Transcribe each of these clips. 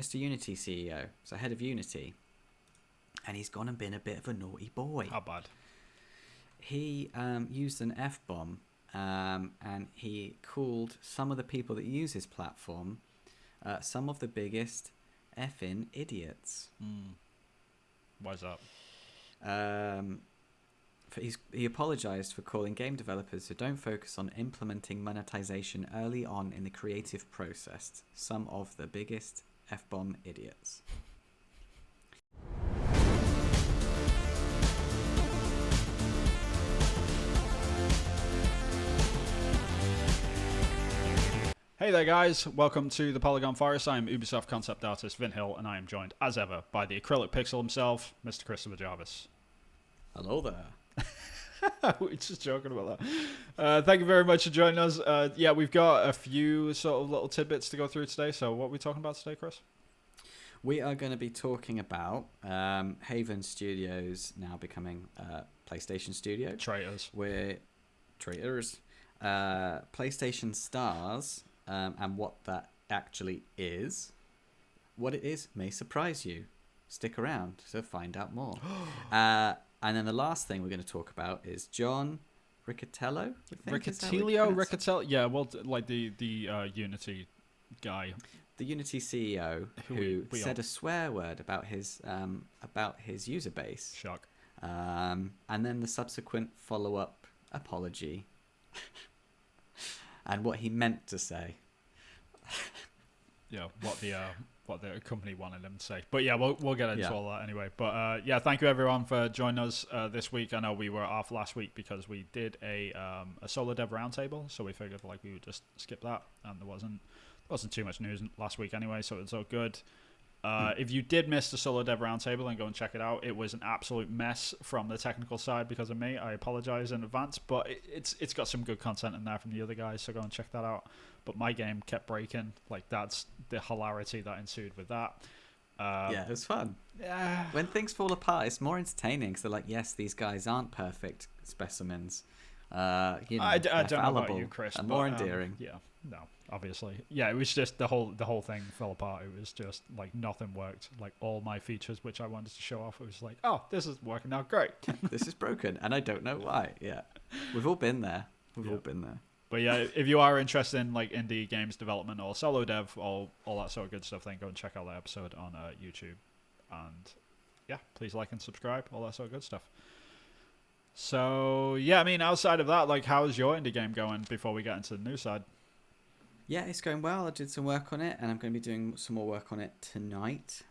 Mr. Unity CEO, so head of Unity, and he's gone and been a bit of a naughty boy. How bad? He used an F-bomb, and he called some of the people that use his platform some of the biggest effing idiots. Why is that? He apologized for calling game developers who don't focus on implementing monetization early on in the creative process some of the biggest F-bomb idiots. Hey there guys, welcome to the Polygon Forest. I am Ubisoft concept artist Vin Hill, and I am joined as ever by the acrylic pixel himself, Mr. Christopher Jarvis. Hello there. We're just joking about that. Thank you very much for joining us. Yeah, we've got a few sort of little tidbits to go through today. So what are we talking about today, Chris? We are going to be talking about Haven Studios now becoming PlayStation Studio. Traitors. We're traitors. PlayStation Stars, and what that actually is. What it is may surprise you. Stick around to find out more. And then the last thing we're going to talk about is John Riccitiello. Riccitiello. Yeah, well, like the Unity guy. The Unity CEO who said a swear word about his user base. Shock. And then the subsequent follow-up apology. And what he meant to say. Yeah, what the company wanted him to say. But yeah, we'll get into all that anyway. But yeah, thank you everyone for joining us this week. I know we were off last week because we did a solo dev roundtable, so we figured like we would just skip that, and there wasn't too much news last week anyway, so it's all good. If you did miss the solo dev roundtable, then go and check it out. It was an absolute mess from the technical side because of me. I apologize in advance, but it's got some good content in there from the other guys, so go and check that out. But my game kept breaking. Like, that's the hilarity that ensued with that. Yeah, it was fun. Yeah. When things fall apart, it's more entertaining because they're like, yes, these guys aren't perfect specimens. I don't know about you, Chris. And more endearing. Yeah, no, obviously. Yeah, it was just the whole thing fell apart. It was just like nothing worked. Like all my features which I wanted to show off, it was like, oh, this is working out great. This is broken, and I don't know why. Yeah, we've all been there. We've all been there. But yeah, if you are interested in like indie games development or solo dev, all that sort of good stuff, then go and check out that episode on YouTube. And yeah, please like and subscribe, all that sort of good stuff. So yeah, I mean, outside of that, like, how's your indie game going before we get into the news side? Yeah, it's going well. I did some work on it, and I'm going to be doing some more work on it tonight.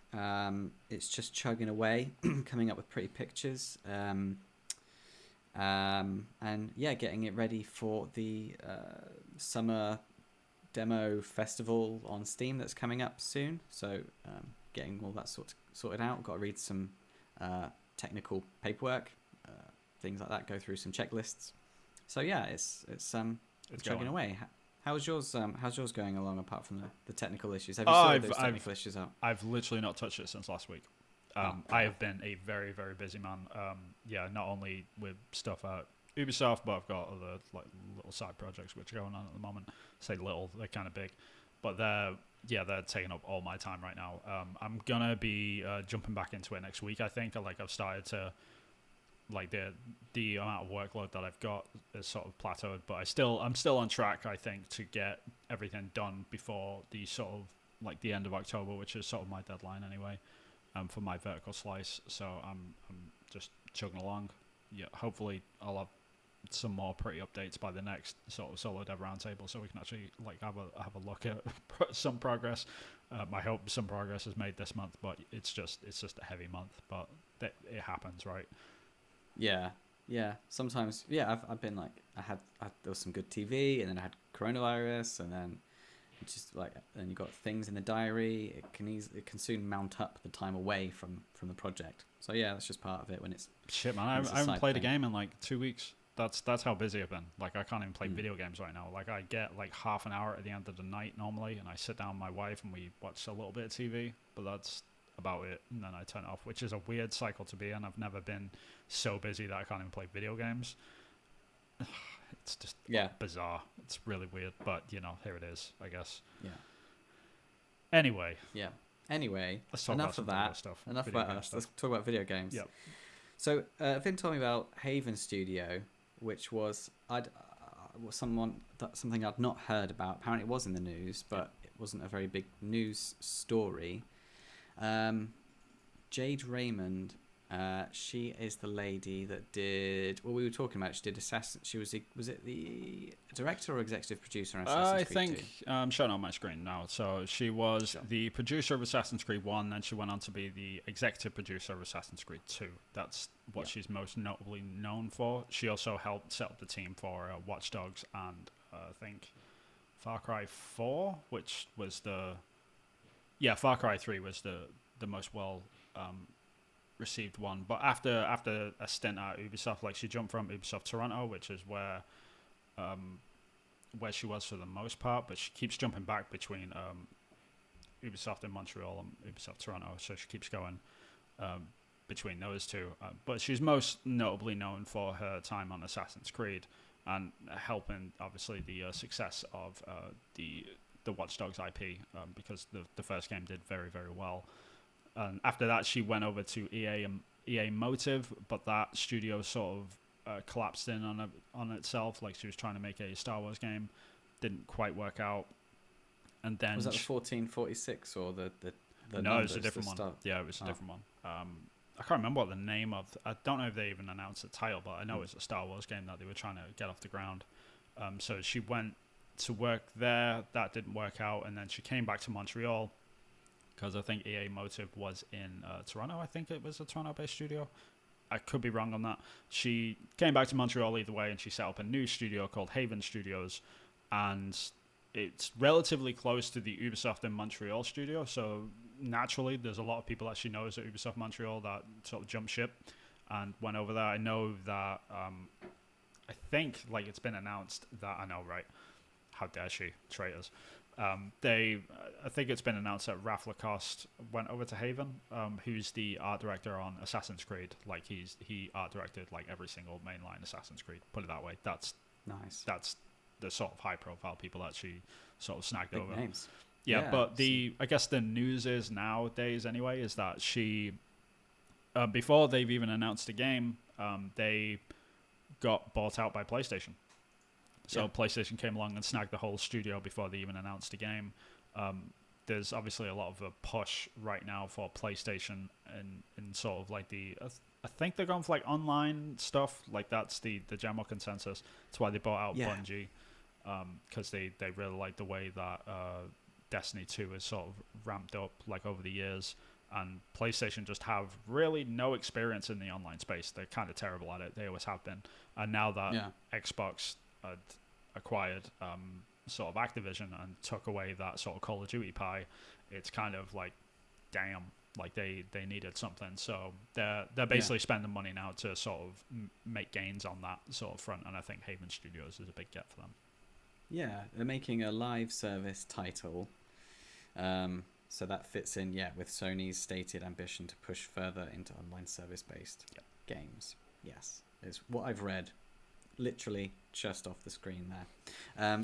It's just chugging away, coming up with pretty pictures. And yeah, getting it ready for the summer demo festival on Steam that's coming up soon. So getting all that sorted out. Got to read some technical paperwork, things like that. Go through some checklists. So yeah, it's chugging away. How's yours going along apart from the technical issues? Have you sorted those technical issues out? I've literally not touched it since last week. I have been a very, very busy man. Yeah, not only with stuff at Ubisoft, but I've got other like little side projects which are going on at the moment. Say little, they're kind of big, but they're taking up all my time right now. I'm gonna be jumping back into it next week. I think I've started to like the amount of workload that I've got is sort of plateaued, but I'm still on track. I think to get everything done before the sort of like the end of October, which is sort of my deadline anyway. For my vertical slice, so I'm just chugging along. Yeah, hopefully I'll have some more pretty updates by the next sort of solo dev roundtable, so we can actually like have a look at some progress. I hope some progress is made this month, but it's just a heavy month, but it happens, right? Yeah. Sometimes, I've been like there was some good TV, and then I had coronavirus, and then. It's just like, then you got things in the diary. It can soon mount up the time away from the project. So yeah, that's just part of it when it's shit, man. I haven't played a game in like 2 weeks. That's how busy I've been. Like I can't even play video games right now. Like I get like half an hour at the end of the night normally, and I sit down with my wife and we watch a little bit of TV, but that's about it. And then I turn it off, which is a weird cycle to be in. I've never been so busy that I can't even play video games. It's just bizarre. It's really weird, but you know, here it is, I guess. Yeah. Anyway. Yeah. Anyway, Let's talk about enough some of that. video stuff. Enough Video about game us. stuff. Let's talk about video games. Yep. So Vin told me about Haven Studio, which was something I'd not heard about. Apparently, it was in the news, but it wasn't a very big news story. Jade Raymond, she is the lady that did. Well, we were talking about. She did Assassin. She was it the director or executive producer on Assassin's Creed 2? I think I'm showing on my screen now. So she was the producer of Assassin's Creed 1, then she went on to be the executive producer of Assassin's Creed 2. That's what she's most notably known for. She also helped set up the team for Watch Dogs and I think Far Cry 4, which was Far Cry 3 was the most well received one. But after a stint at Ubisoft, like she jumped from Ubisoft Toronto, which is where she was for the most part, but she keeps jumping back between Ubisoft in Montreal and Ubisoft Toronto, so she keeps going between those two. But she's most notably known for her time on Assassin's Creed and helping, obviously, the success of the Watch Dogs IP because the first game did very, very well. And after that, she went over to EA Motive, but that studio sort of collapsed in on itself. Like she was trying to make a Star Wars game, didn't quite work out. And then was that the 1446 or the no, numbers, it was a different one. Start? Yeah, it was a different one. I can't remember what the name of. I don't know if they even announced the title, but I know it's a Star Wars game that they were trying to get off the ground. So she went to work there. That didn't work out, and then she came back to Montreal because I think EA Motive was in Toronto. I think it was a Toronto-based studio. I could be wrong on that. She came back to Montreal either way, and she set up a new studio called Haven Studios, and it's relatively close to the Ubisoft in Montreal studio, so naturally there's a lot of people that she knows at Ubisoft Montreal that sort of jumped ship and went over there. I know that I think like it's been announced that I know, right? How dare she, traitors? I think it's been announced that Raph Lacoste went over to Haven, who's the art director on Assassin's Creed. Like he art directed like every single mainline Assassin's Creed. Put it that way. That's nice. That's the sort of high profile people that she sort of snagged Big over. Names. Yeah, but I guess the news is nowadays anyway is that she before they've even announced the game, they got bought out by PlayStation. So PlayStation came along and snagged the whole studio before they even announced the game. There's obviously a lot of a push right now for PlayStation and sort of like I think they're going for like online stuff. Like that's the general consensus. That's why they bought out Bungie, because they really like the way that Destiny 2 is sort of ramped up like over the years. And PlayStation just have really no experience in the online space. They're kind of terrible at it. They always have been. And now that Xbox had acquired sort of Activision and took away that sort of Call of Duty pie, it's kind of like, damn, like they needed something. So they're basically spending money now to sort of make gains on that sort of front. And I think Haven Studios is a big get for them. Yeah, they're making a live service title. So that fits in, with Sony's stated ambition to push further into online service-based games. Yes, it's what I've read, literally just off the screen there.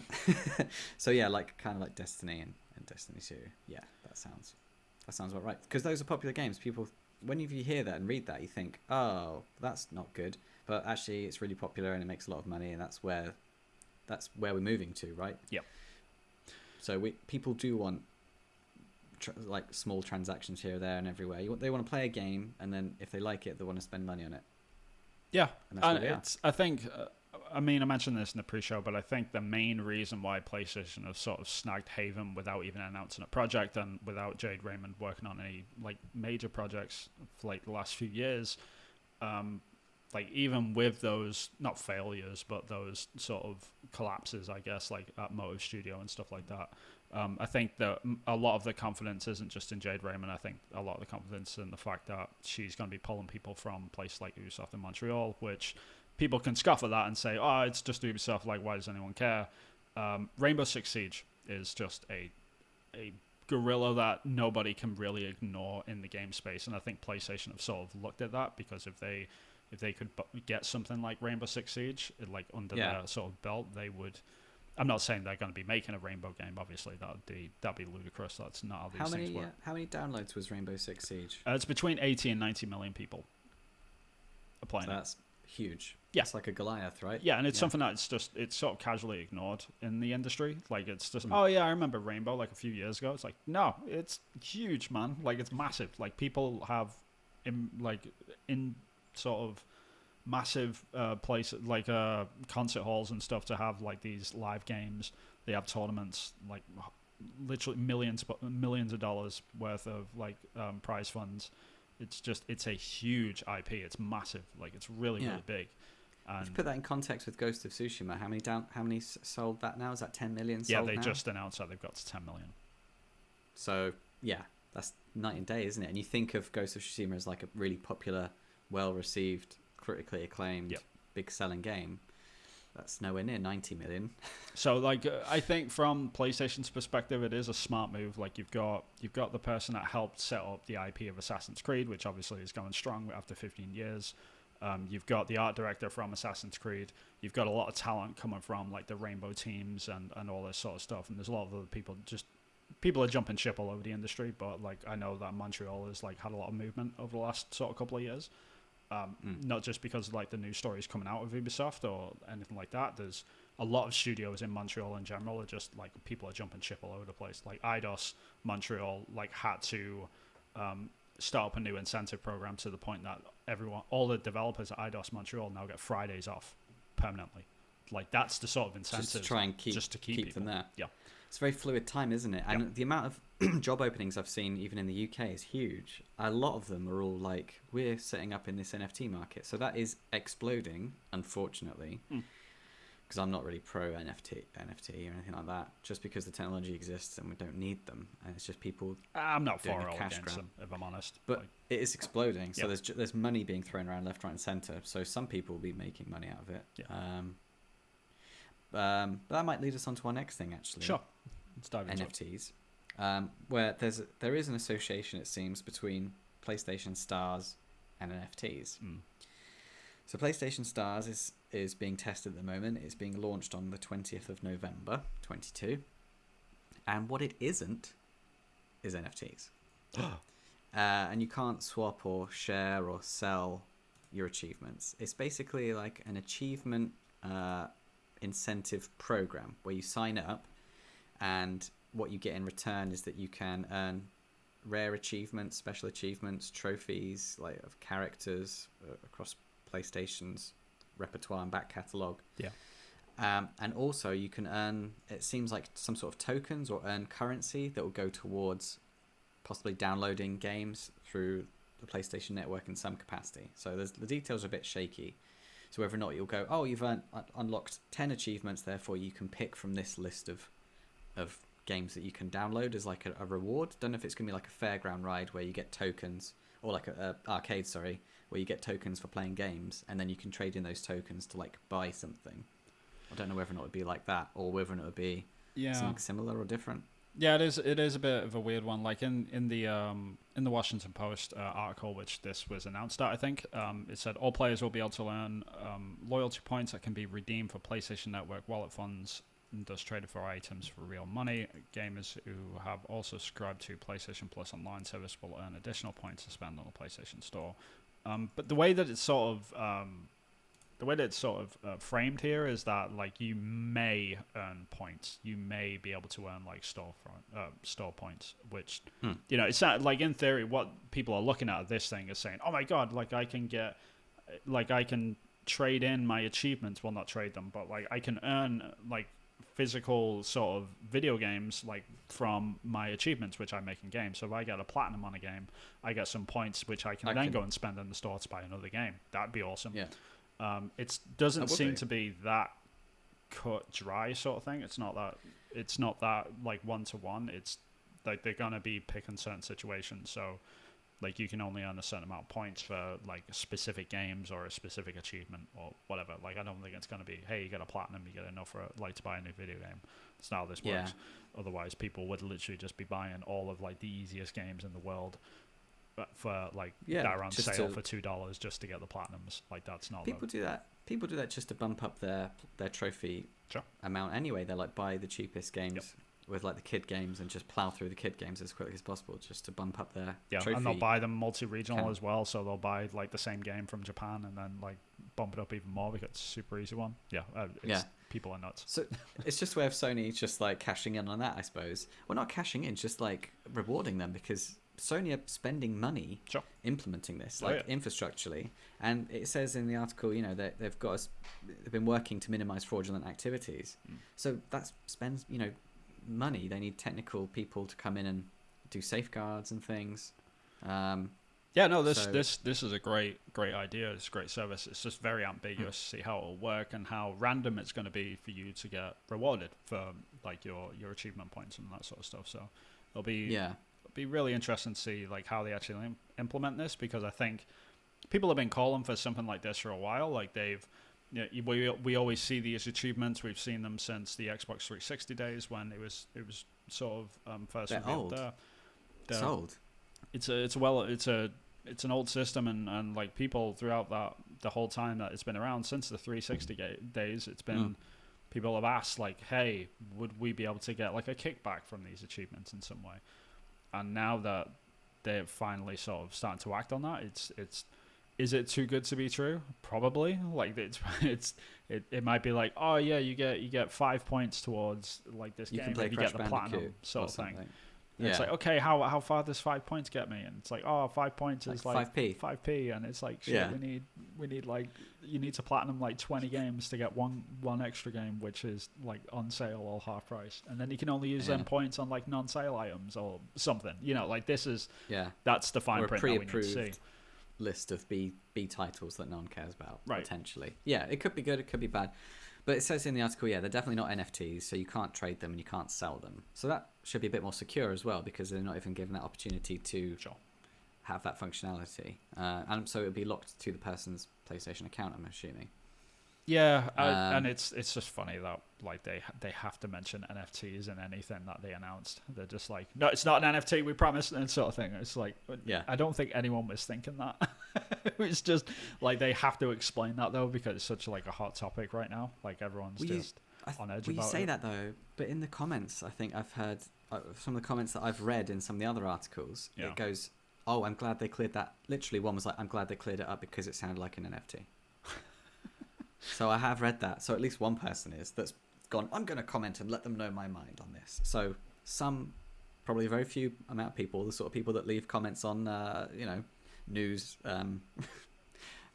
So like kind of like Destiny and Destiny 2. Yeah, that sounds about right. Because those are popular games. People, when you hear that and read that, you think, oh, that's not good. But actually, it's really popular and it makes a lot of money, and that's where we're moving to, right? Yep. So people do want like small transactions here, there, and everywhere. They want to play a game, and then if they like it, they want to spend money on it. Yeah, and I think, I mean, I mentioned this in the pre-show, but I think the main reason why PlayStation have sort of snagged Haven without even announcing a project and without Jade Raymond working on any like major projects for like the last few years, like even with those not failures but those sort of collapses, I guess, like at Motive Studio and stuff like that, I think that a lot of the confidence isn't just in Jade Raymond. I think a lot of the confidence in the fact that she's going to be pulling people from places like Ubisoft in Montreal, which people can scoff at that and say, oh, it's just Ubisoft, like why does anyone care? Rainbow Six Siege is just a gorilla that nobody can really ignore in the game space, and I think PlayStation have sort of looked at that, because if they could get something like Rainbow Six Siege like under their sort of belt, they would I'm not saying they're going to be making a Rainbow game. Obviously, that'd be ludicrous. That's not how these things work. How many downloads was Rainbow Six Siege? It's between 80 and 90 million people are playing. So that's huge. Yeah, it's like a Goliath, right? Yeah, and it's something that's it's sort of casually ignored in the industry. Like it's just, oh yeah, I remember Rainbow like a few years ago. It's like, no, it's huge, man. Like it's massive. Like people have in sort of massive places like concert halls and stuff to have like these live games. They have tournaments, like literally millions of dollars worth of like prize funds. It's a huge IP. It's massive. Like it's really big. And to put that in context with Ghost of Tsushima, how many sold that now? Is that 10 million sold? Yeah, they now? just announced that they've got to 10 million. So yeah, that's night and day, isn't it? And you think of Ghost of Tsushima as like a really popular, well-received, critically acclaimed, big selling game. That's nowhere near 90 million. So like I think from PlayStation's perspective, it is a smart move. Like you've got the person that helped set up the IP of Assassin's Creed, which obviously is going strong after 15 years. You've got the art director from Assassin's Creed. You've got a lot of talent coming from like the Rainbow teams and all this sort of stuff. And there's a lot of other people. People are jumping ship all over the industry, but like I know that Montreal has like had a lot of movement over the last sort of couple of years. Not just because like the new stories coming out of Ubisoft or anything like that. There's a lot of studios in Montreal in general are just like people are jumping ship all over the place. Like Eidos Montreal like had to start up a new incentive program to the point that all the developers at Eidos Montreal now get Fridays off permanently. Like that's the sort of incentive just to try and keep them there. Yeah, it's a very fluid time, isn't it? And the amount of job openings I've seen even in the UK is huge. A lot of them are all like, we're setting up in this NFT market, so that is exploding, unfortunately. Because I'm not really pro NFT or anything like that. Just because the technology exists and we don't need them, and it's just people. I'm not for or cash against grab. them, if I'm honest. But like, it is exploding, so there's money being thrown around left, right, and centre. So some people will be making money out of it. Yeah. But that might lead us on to our next thing, actually. Sure. Let's dive into NFTs, where there is an association, it seems, between PlayStation Stars and NFTs. So PlayStation Stars is being tested at the moment. It's being launched on the 20th of November, 22. And what it isn't is NFTs. And you can't swap or share or sell your achievements. It's basically like an achievement incentive program where you sign up, and what you get in return is that you can earn rare achievements, special achievements, trophies like of characters across PlayStation's repertoire and back catalogue. And also you can earn, it seems like, some sort of tokens or earn currency that will go towards possibly downloading games through the PlayStation Network in some capacity. So the details are a bit shaky. So whether or not you'll go, oh, you've unlocked 10 achievements, therefore you can pick from this list of games that you can download as like a reward. Don't know if it's going to be like a fairground ride where you get tokens, or like a arcade, sorry, where you get tokens for playing games, and then you can trade in those tokens to like buy something. I don't know whether or not it would be like that, or whether or not it would be something similar or different. Yeah, it is a bit of a weird one. Like in the Washington Post article, which this was announced at, I think, it said all players will be able to earn loyalty points that can be redeemed for PlayStation Network wallet funds, and thus traded for items for real money. Gamers who have also subscribed to PlayStation Plus online service will earn additional points to spend on the PlayStation Store. But the way that it's sort of framed here is that like you may earn points, you may be able to earn like store points, which you know, it's not like, in theory what people are looking at this thing is saying, oh my god, like I can trade in my achievements, well, not trade them, but like I can earn like physical sort of video games like from my achievements which I make in games. So if I get a platinum on a game, I get some points which I can then go and spend in the store to buy another game. That'd be awesome. It doesn't seem to be that cut dry sort of thing. It's not that like one-to-one. It's like they're gonna be picking certain situations, so like you can only earn a certain amount of points for like specific games or a specific achievement or whatever. Like I don't think it's gonna be, hey, you get a platinum, you get enough for like to buy a new video game. It's not how this works. Otherwise people would literally just be buying all of like the easiest games in the world for like that are on sale for $2 just to get the platinums. Like that's not people do that people do that just to bump up their trophy Sure. amount anyway. They like buy the cheapest games with like the kid games and just plow through the kid games as quickly as possible just to bump up their trophy. And they'll buy them multi-regional as well, so they'll buy like the same game from Japan and then like bump it up even more because it's a super easy one. People are nuts. So it's just a way of Sony just like cashing in on that, I suppose. Well, not cashing in, just like rewarding them, because Sony are spending money implementing this, infrastructurally. And it says in the article, you know, that they've been working to minimize fraudulent activities. So that spends, you know, money. They need technical people to come in and do safeguards and things. This is a great idea. It's a great service. It's just very ambiguous to see how it'll work and how random it's going to be for you to get rewarded for like your achievement points and that sort of stuff. So it'll be really interesting to see like how they actually implement this, because I think people have been calling for something like this for a while. Like we always see these achievements. We've seen them since the Xbox 360 days when it was sort of first revealed. It's old. It's an old system, and like people throughout the whole time that it's been around since the 360 days, it's been people have asked like, hey, would we be able to get like a kickback from these achievements in some way? And now that they're finally sort of starting to act on that, is it too good to be true? Probably. Like it might be like, oh yeah, you get 5 points towards like this game, and you get the platinum sort of thing. Yeah. It's like, okay, how far does 5 points get me? And it's like, 5 points is like 5p, and it's like, shit, we need like, you need to platinum like 20 games to get one extra game, which is like on sale or half price, and then you can only use them points on like non-sale items or something. You know, like this is that's the fine print that we need to see. List of B titles that no one cares about, potentially. Yeah, it could be good, it could be bad. But it says in the article, they're definitely not NFTs, so you can't trade them and you can't sell them. So that should be a bit more secure as well, because they're not even given that opportunity to have that functionality. And so it would be locked to the person's PlayStation account, I'm assuming. Yeah, and it's just funny that like they have to mention NFTs in anything that they announced. They're just like, no, it's not an NFT, we promise, and sort of thing. It's like, I don't think anyone was thinking that. It's just like they have to explain that though, because it's such like a hot topic right now. Like everyone's on edge about it. You say that though, but in the comments, I think I've heard some of the comments that I've read in some of the other articles. It goes, "Oh, I'm glad they cleared that." Literally, one was like, "I'm glad they cleared it up because it sounded like an NFT." So I have read that. So at least one person that's gone, I'm going to comment and let them know my mind on this. So probably a very few amount of people, the sort of people that leave comments on, news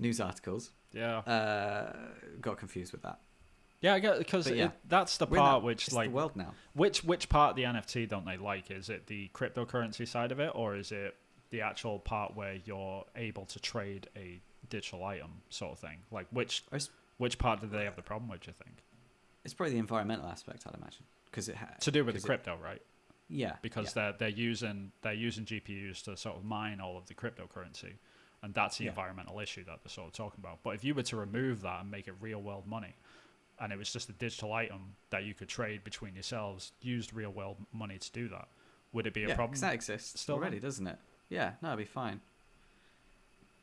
news articles, got confused with that. Yeah, I get, because that's the part it's like the world now. Which part of the NFT don't they like? Is it the cryptocurrency side of it, or is it the actual part where you're able to trade a digital item sort of thing? Like which part do they have the problem with, do you think? It's probably the environmental aspect, I'd imagine, because to do with the crypto, right? Yeah, because they're using GPUs to sort of mine all of the cryptocurrency, and that's the environmental issue that they're sort of talking about. But if you were to remove that and make it real world money, and it was just a digital item that you could trade between yourselves, used real world money to do that, would it be a problem? Because that exists already, doesn't it? Yeah, no, it'd be fine.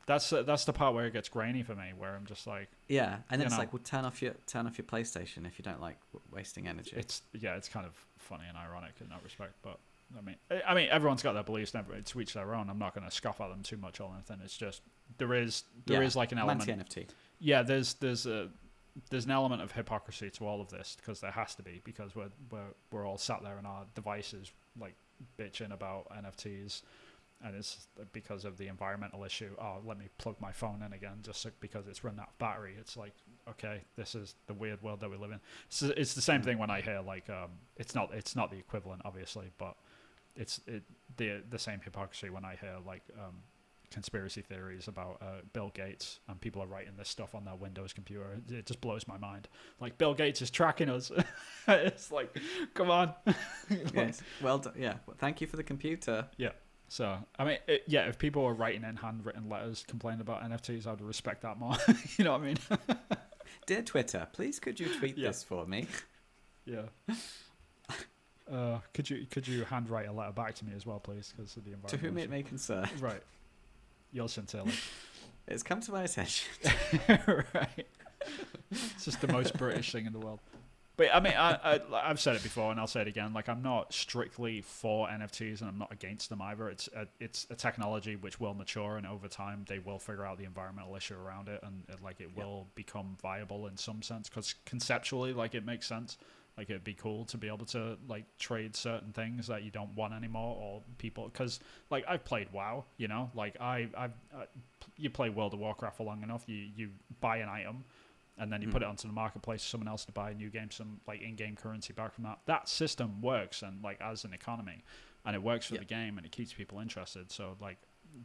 That's the part where it gets grainy for me, where I'm just like, and then it's like, well, turn off your PlayStation if you don't like wasting energy. It's kind of funny and ironic in that respect, but I mean, everyone's got their beliefs, and to each their own. I'm not going to scoff at them too much or anything. It's just there is like an element anti-NFT. Yeah, there's an element of hypocrisy to all of this, because there has to be, because we're all sat there on our devices like bitching about NFTs. And it's because of the environmental issue. Oh, let me plug my phone in again just because it's run out of battery. It's like, okay, this is the weird world that we live in. So it's the same thing when I hear like, it's not the equivalent, obviously, but it's the same hypocrisy when I hear like conspiracy theories about Bill Gates, and people are writing this stuff on their Windows computer. It just blows my mind. Like, Bill Gates is tracking us. It's like, come on. Yes. Well done. Yeah. Well, thank you for the computer. Yeah. So, I mean, if people were writing in handwritten letters complaining about NFTs, I would respect that more. You know what I mean? Dear Twitter, please could you tweet this for me? Yeah. Could you handwrite a letter back to me as well, please? Because of the environment. To whom it may concern. Right. Yours sincerely. It's come to my attention. Right. It's just the most British thing in the world. But I mean, I've said it before, and I'll say it again. Like, I'm not strictly for NFTs, and I'm not against them either. It's a technology which will mature, and over time, they will figure out the environmental issue around it, and it will become viable in some sense. Because conceptually, like, it makes sense. Like, it'd be cool to be able to like trade certain things that you don't want anymore, or people. Because like, I've played WoW, you know, like you play World of Warcraft for long enough, you buy an item. And then you put it onto the marketplace for someone else to buy a new game, some like in-game currency back from that. That system works, and like as an economy, and it works for the game, and it keeps people interested. So like,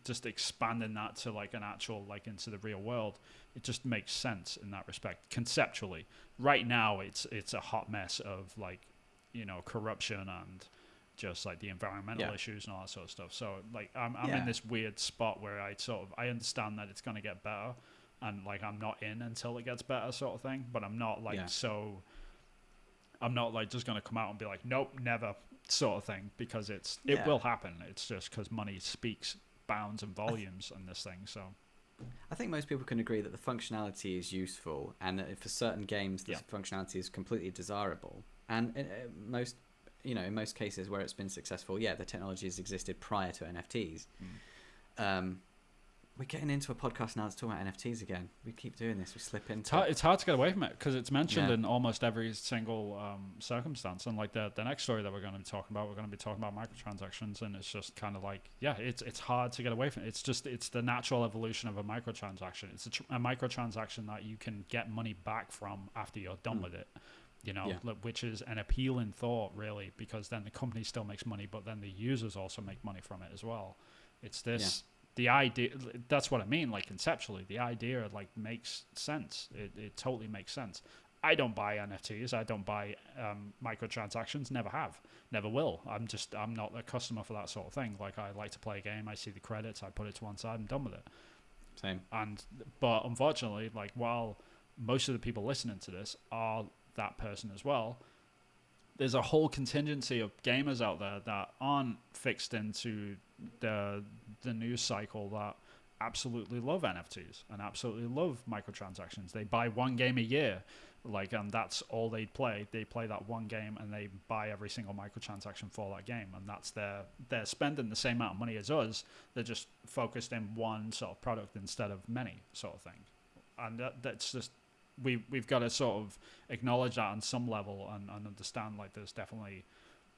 just expanding that to like an actual like into the real world, it just makes sense in that respect conceptually. Right now, it's a hot mess of like, you know, corruption and just like the environmental issues and all that sort of stuff. So like, I'm in this weird spot where I understand that it's going to get better. And like, I'm not in until it gets better, sort of thing. But I'm not like I'm not like just gonna come out and be like, nope, never, sort of thing, because it will happen. It's just because money speaks bounds and volumes on this thing. So I think most people can agree that the functionality is useful, and that for certain games, the functionality is completely desirable. And in most cases where it's been successful, the technology has existed prior to NFTs. We're getting into a podcast now that's talking about NFTs again. We keep doing this. We slip into it's hard to get away from it because it's mentioned in almost every single circumstance. And like the next story that we're going to be talking about, microtransactions, and it's just kind of like, it's hard to get away from it. It's the natural evolution of a microtransaction. It's a microtransaction that you can get money back from after you're done with it. You know, which is an appealing thought, really, because then the company still makes money, but then the users also make money from it as well. It's this. The idea, that's what I mean, like conceptually, the idea like makes sense. It totally makes sense. I don't buy NFTs. I don't buy microtransactions. Never have. Never will. I'm not a customer for that sort of thing. Like, I like to play a game. I see the credits. I put it to one side. I'm done with it. Same. But unfortunately, like, while most of the people listening to this are that person as well, there's a whole contingency of gamers out there that aren't fixed into the news cycle that absolutely love NFTs and absolutely love microtransactions. They buy one game a year, like, and that's all they play. They play that one game and they buy every single microtransaction for that game, and that's they're spending the same amount of money as us. They're just focused in one sort of product instead of many, sort of thing. And that's just we've got to sort of acknowledge that on some level and understand, like, there's definitely,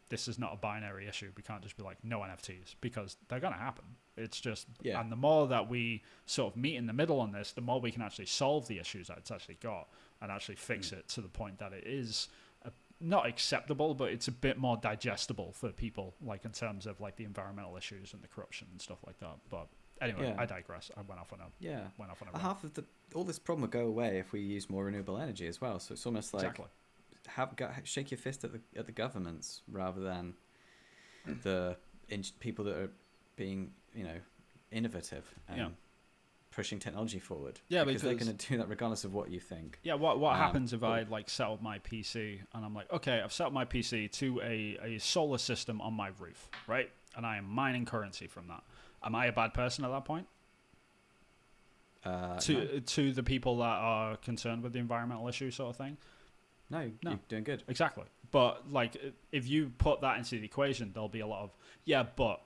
this is not a binary issue. We can't just be like, no NFTs, because they're going to happen. It's just, and the more that we sort of meet in the middle on this, the more we can actually solve the issues that it's actually got and actually fix it to the point that it is not acceptable, but it's a bit more digestible for people, like in terms of like the environmental issues and the corruption and stuff like that. But anyway, I digress. I went off on a half of all this problem will go away if we use more renewable energy as well. So it's almost like shake your fist at the governments rather than the people that are being, innovative and pushing technology forward. Because they're going to do that regardless of what you think. What happens if I like set up my PC and I'm like, okay, I've set up my PC to a solar system on my roof, right? And I am mining currency from that. Am I a bad person at that point? To the people that are concerned with the environmental issue, sort of thing? No, you're doing good. Exactly. But like, if you put that into the equation, there'll be a lot of but.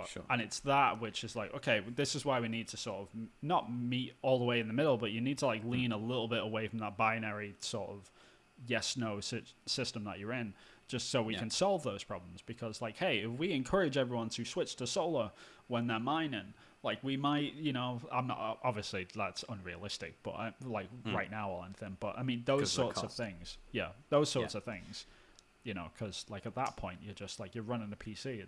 Sure. And it's that which is like, okay, this is why we need to sort of not meet all the way in the middle, but you need to like lean a little bit away from that binary sort of yes-no system that you're in, just so we can solve those problems. Because like, hey, if we encourage everyone to switch to solar when they're mining, like we might, I'm not, obviously that's unrealistic, but right now or anything, but I mean, those sorts of things, of things, because like at that point, you're just like, you're running a PC,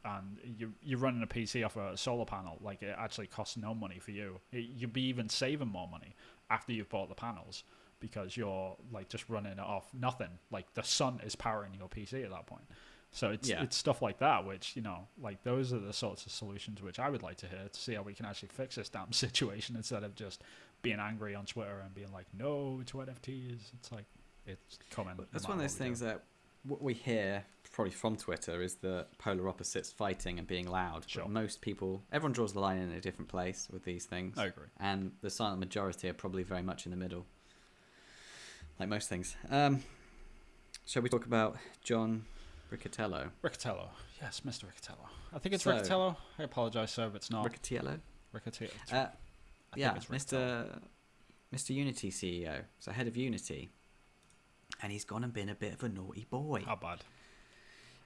and you're running a PC off a solar panel, like it actually costs no money for you. You'd be even saving more money after you've bought the panels, because you're like just running it off nothing. Like the sun is powering your PC at that point. So it's stuff like that, which, like those are the sorts of solutions which I would like to hear, to see how we can actually fix this damn situation, instead of just being angry on Twitter and being like, no to NFTs. It's like, it's coming. That's one of those things that what we hear probably from Twitter is the polar opposites fighting and being loud. Sure. But most people, everyone draws the line in a different place with these things. I agree. And the silent majority are probably very much in the middle, like most things. Shall we talk about John Riccitiello? Riccitiello. Yes, Mr. Riccitiello. I think it's Riccitiello. I apologise, sir, if it's not. Riccitiello? Riccitiello. Yeah, Mr. Unity CEO. So head of Unity. And he's gone and been a bit of a naughty boy. How bad?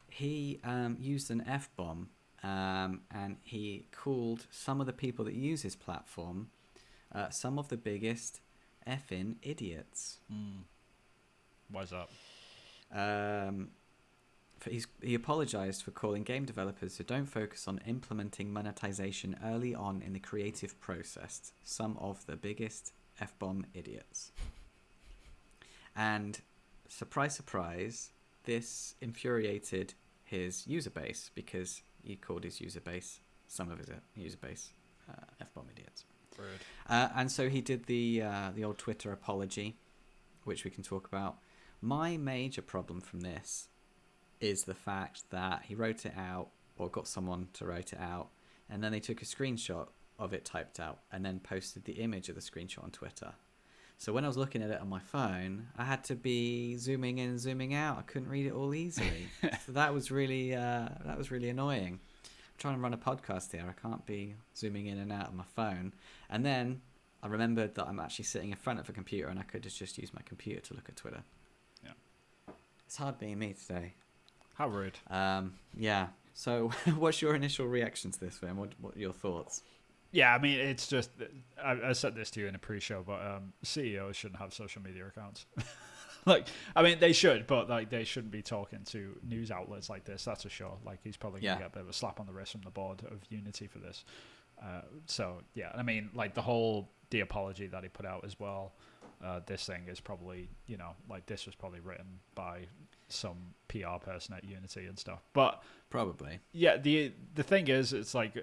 He used an F-bomb, and he called some of the people that use his platform some of the biggest effing idiots. Why is that? He apologized for calling game developers who don't focus on implementing monetization early on in the creative process some of the biggest F-bomb idiots. And surprise, surprise, this infuriated his user base because he called his user base, some of his user base, F-bomb idiots. Rude. And so he did the old Twitter apology, which we can talk about. My major problem from this is the fact that he wrote it out, or got someone to write it out, and then they took a screenshot of it typed out and then posted the image of the screenshot on Twitter. So when I was looking at it on my phone, I had to be zooming in and zooming out. I couldn't read it all easily. So that was really annoying. I'm trying to run a podcast here. I can't be zooming in and out of my phone. And then I remembered that I'm actually sitting in front of a computer and I could just use my computer to look at Twitter. Yeah. It's hard being me today. How rude. Yeah. So what's your initial reaction to this, Vin? What are your thoughts? Yeah, I mean, it's just, I said this to you in a pre-show, but CEOs shouldn't have social media accounts. Like, I mean, they should, but like, they shouldn't be talking to news outlets like this. That's for sure. Like, he's probably going to get a bit of a slap on the wrist from the board of Unity for this. So, yeah, I mean, like, the apology that he put out as well, this thing is probably, you know, like, this was probably written by some PR person at Unity and stuff. But probably. Yeah, the thing is, it's like,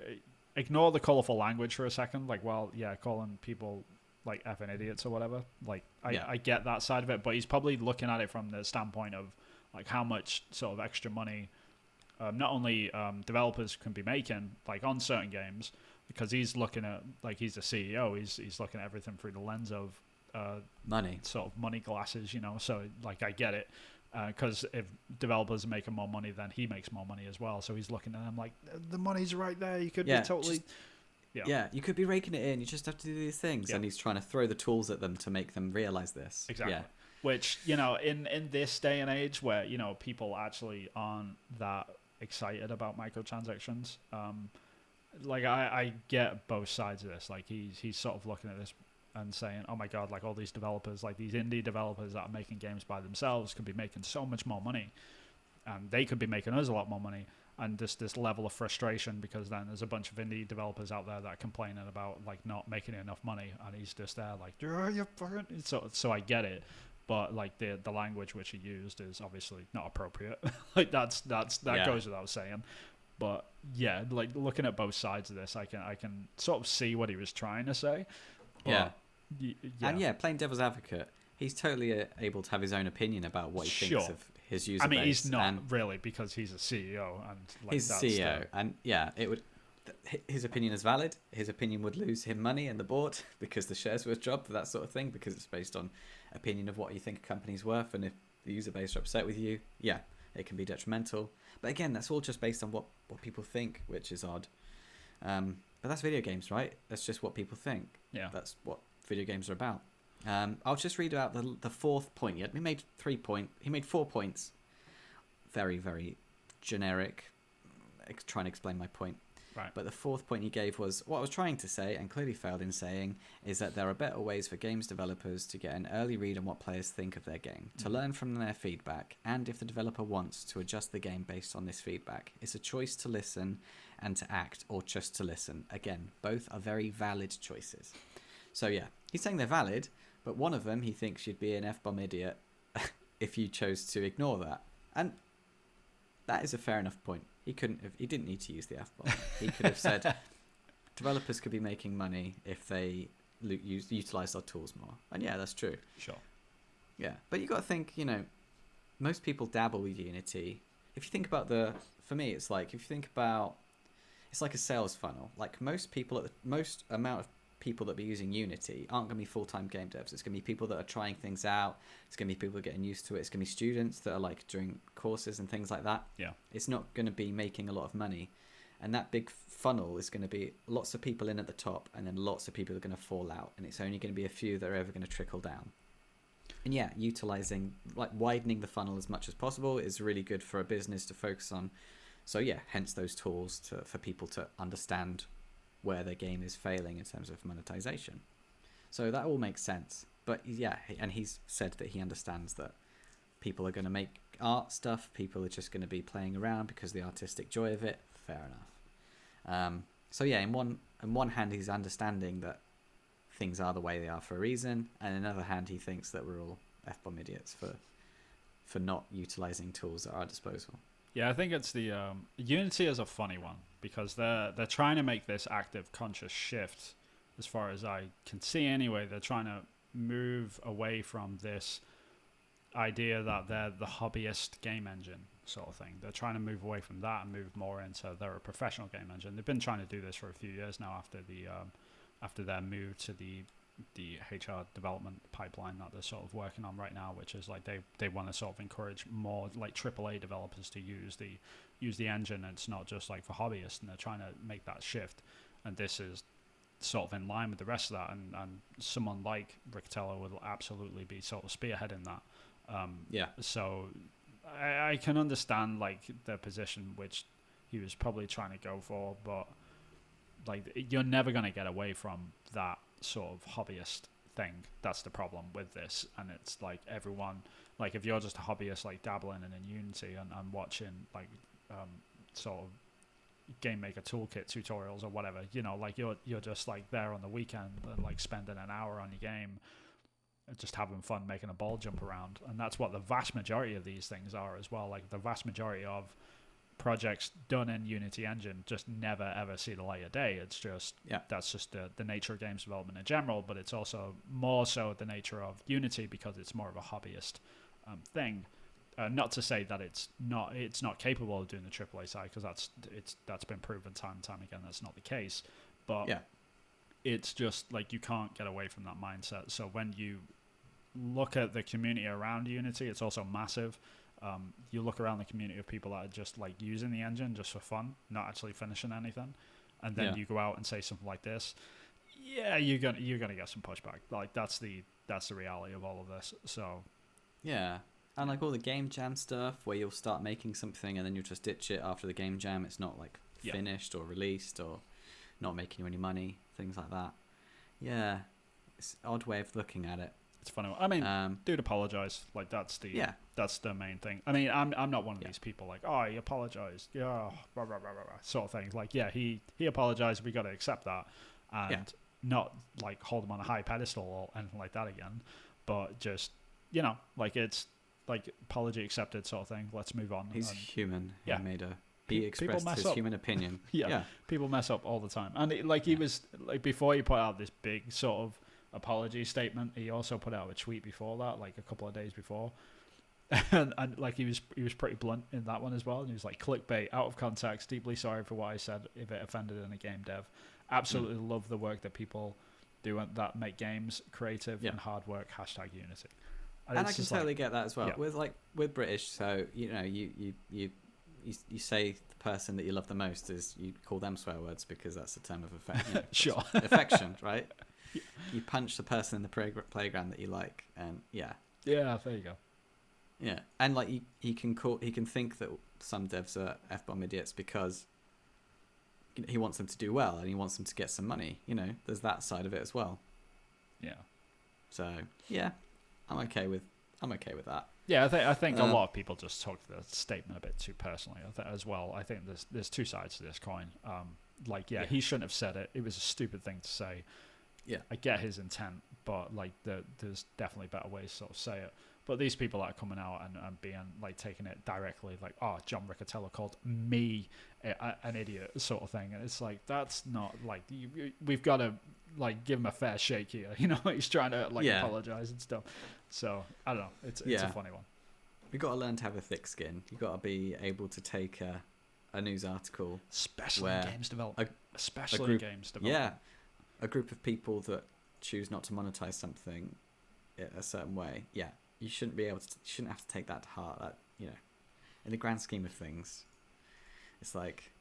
ignore the colourful language for a second. Like, well, yeah, calling people like effing idiots or whatever. Like, I get that side of it, but he's probably looking at it from the standpoint of like how much sort of extra money not only developers can be making like on certain games, because he's looking at, like, he's a CEO, he's looking at everything through the lens of money, sort of money glasses, you know. So like, I get it. Because if developers are making more money, then he makes more money as well. So he's looking at them like, the money's right there. You could be totally... you could be raking it in. You just have to do these things. Yeah. And he's trying to throw the tools at them to make them realize this. Exactly. Yeah. Which, you know, in this day and age where, you know, people actually aren't that excited about microtransactions, like, I get both sides of this. Like, he's sort of looking at this and saying, oh my god, like, all these developers, like these indie developers that are making games by themselves could be making so much more money, and they could be making us a lot more money. And this level of frustration, because then there's a bunch of indie developers out there that are complaining about like not making enough money, and he's just there like, you're fucking... So I get it, but like the language which he used is obviously not appropriate. Like, that goes without saying. But yeah, like, looking at both sides of this, I can sort of see what he was trying to say. But, and playing devil's advocate, he's totally able to have his own opinion about what he thinks of his user base. He's not really, because he's a CEO, and like, he's a CEO, and it would. His opinion is valid. His opinion would lose him money in the board because the shares would drop, that sort of thing, because it's based on opinion of what you think a company's worth, and if the user base are upset with you, it can be detrimental. But again, that's all just based on what people think, which is odd. But that's video games, right? That's just what people think. Yeah, that's what video games are about. I'll just read out the fourth point. He made 3 points. He made 4 points. Very, very generic. Trying to explain my point. Right. But the fourth point he gave was, what I was trying to say, and clearly failed in saying, is that there are better ways for games developers to get an early read on what players think of their game, to learn from their feedback, and if the developer wants to adjust the game based on this feedback. It's a choice to listen and to act, or just to listen. Again, both are very valid choices. So yeah, he's saying they're valid, but one of them he thinks you'd be an F-bomb idiot if you chose to ignore that. And that is a fair enough point. He didn't need to use the F-bomb. He could have said developers could be making money if they utilise our tools more. And yeah, that's true. Sure. Yeah, but you got to think, you know, most people dabble with Unity. If you think about for me, it's like, if you think about, it's like a sales funnel. Like most amount of people that be using Unity aren't going to be full-time game devs. It's going to be people that are trying things out. It's going to be people getting used to it. It's going to be students that are like doing courses and things like that. Yeah. It's not going to be making a lot of money. And that big funnel is going to be lots of people in at the top, and then lots of people are going to fall out. And it's only going to be a few that are ever going to trickle down. And yeah, widening the funnel as much as possible is really good for a business to focus on. So yeah, hence those tools for people to understand where their game is failing in terms of monetization. So that all makes sense. But yeah, and he's said that he understands that people are going to make art stuff. People are just going to be playing around because of the artistic joy of it. Fair enough. So yeah, in one hand, he's understanding that things are the way they are for a reason, and on the other hand, he thinks that we're all F-bomb idiots for not utilizing tools at our disposal. Yeah, I think it's the Unity is a funny one because they're trying to make this active, conscious shift. As far as I can see, anyway, they're trying to move away from this idea that they're the hobbyist game engine sort of thing. They're trying to move away from that and move more into they're a professional game engine. They've been trying to do this for a few years now after their move to the HR development pipeline that they're sort of working on right now, which is like they want to sort of encourage more like AAA developers to use the engine. And it's not just like for hobbyists, and they're trying to make that shift. And this is sort of in line with the rest of that. And someone like Riccitiello will absolutely be sort of spearheading that. So I can understand like the position which he was probably trying to go for, but like you're never going to get away from that sort of hobbyist thing. That's the problem with this. And it's like everyone, like if you're just a hobbyist like dabbling in Unity and watching like sort of game maker toolkit tutorials or whatever, you know, like you're just like there on the weekend and like spending an hour on your game just having fun making a ball jump around. And that's what the vast majority of these things are as well. Like the vast majority of projects done in Unity engine just never ever see the light of day. It's just that's just the nature of games development in general, but it's also more so the nature of Unity because it's more of a hobbyist thing. Not to say that it's not capable of doing the AAA side, because that's been proven time and time again that's not the case. But it's just like you can't get away from that mindset. So when you look at the community around Unity, it's also massive. You look around the community of people that are just like using the engine just for fun, not actually finishing anything, and then you go out and say something like this. Yeah, you're gonna get some pushback. Like that's the reality of all of this. So yeah, and like all the game jam stuff where you'll start making something and then you'll just ditch it after the game jam. It's not like finished or released or not making you any money. Things like that. Yeah, it's an odd way of looking at it. It's funny. I mean, dude, apologize. Like that's the main thing. I mean, I'm not one of these people like, oh, he apologized, rah, rah, rah, rah, rah, sort of thing. Like, yeah, he apologized. We got to accept that and not like hold him on a high pedestal or anything like that again. But just like it's like apology accepted sort of thing. Let's move on. He's human. Yeah, he expressed his human opinion. People mess up all the time. And he was like before he put out this big sort of apology statement, he also put out a tweet before that, like a couple of days before, and like he was pretty blunt in that one as well. And he was like, clickbait, out of context, deeply sorry for what I said if it offended any game dev. Absolutely love the work that people do that make games creative and hard work. #Unity. And I can totally get that as well. With British, so you say the person that you love the most is, you call them swear words because that's a term of affection. Sure. Affection, right? You punch the person in the playground that you like, and there you go. Yeah, and like he can think that some devs are F-bomb idiots because he wants them to do well and he wants them to get some money. There's that side of it as well. Yeah. So yeah, I'm okay with that. Yeah, I think a lot of people just took the statement a bit too personally as well. I think there's two sides to this coin. He shouldn't have said it. It was a stupid thing to say. Yeah, I get his intent, but like there's definitely better ways to sort of say it. But these people that are coming out and being like taking it directly, like, oh, John Riccitiello called me an idiot sort of thing, and it's like that's not like we've got to like give him a fair shake here. He's trying to apologize and stuff. So I don't know. It's a funny one. We've got to learn to have a thick skin. You've got to be able to take a news article, especially in games development. Yeah, a group of people that choose not to monetize something a certain way. Yeah, you shouldn't be able to. You shouldn't have to take that to heart. That, you know, in the grand scheme of things, it's like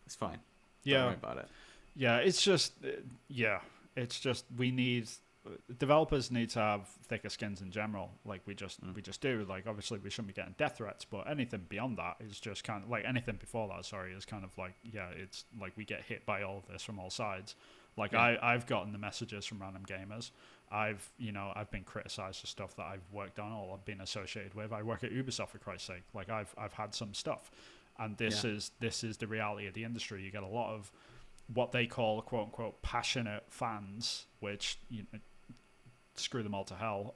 it's fine. Yeah, don't worry about it. Yeah, it's just we need. Developers need to have thicker skins in general. Like we just do. Like obviously we shouldn't be getting death threats, but anything beyond that is just kind of like anything before that. Sorry, is kind of like it's like we get hit by all of this from all sides. Like I've gotten the messages from random gamers. I've been criticized for stuff that I've worked on or I've been associated with. I work at Ubisoft, for Christ's sake. Like I've had some stuff, and this is the reality of the industry. You get a lot of what they call quote unquote passionate fans, which screw them all to hell.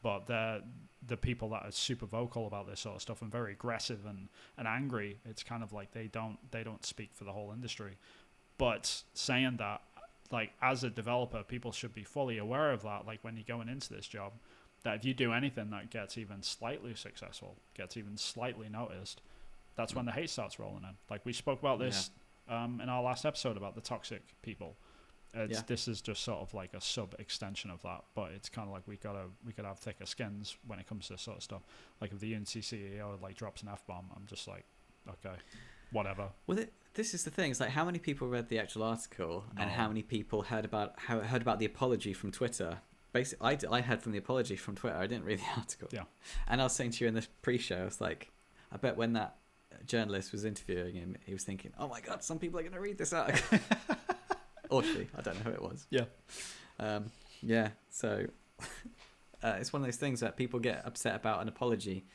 But they're the people that are super vocal about this sort of stuff and very aggressive and angry. It's kind of like they don't speak for the whole industry. But saying that, like as a developer, people should be fully aware of that. Like when you're going into this job, that if you do anything that gets even slightly successful, gets even slightly noticed, that's when the hate starts rolling in. Like we spoke about this in our last episode about the toxic people. This is just sort of like a sub extension of that, but it's kind of like we gotta have thicker skins when it comes to this sort of stuff. Like if the Unity CEO like drops an F-bomb, I'm just like, okay, whatever. Well, this is the thing. It's like how many people read the actual article and how many people heard about the apology from Twitter. Basically, I heard from the apology from Twitter. I didn't read the article. Yeah. And I was saying to you in the pre-show, I was like, I bet when that journalist was interviewing him, he was thinking, "Oh my God, some people are going to read this article." Or she, I don't know who it was. Yeah. So it's one of those things that people get upset about an apology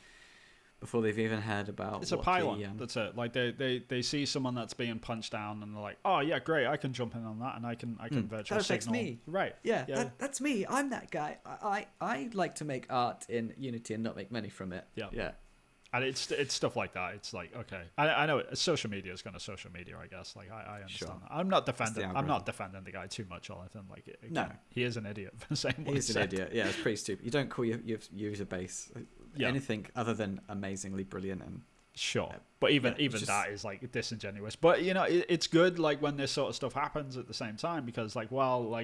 before they've even heard about. It's a pylon. That's it. Like they see someone that's being punched down and they're like, "Oh yeah, great, I can jump in on that and I can virtual that affects signal." me. Right. Yeah. That's me. I'm that guy. I like to make art in Unity and not make money from it. Yeah. And it's stuff like that. It's like, okay, I know social media is going to social media, I guess. Like I understand that. I'm not defending the guy too much or anything. Like again, no, he is an idiot for saying what he said. He is an idiot. Yeah, it's pretty stupid. You don't call your user base anything other than amazingly brilliant and sure. But even that is like disingenuous. But it's good like when this sort of stuff happens at the same time because like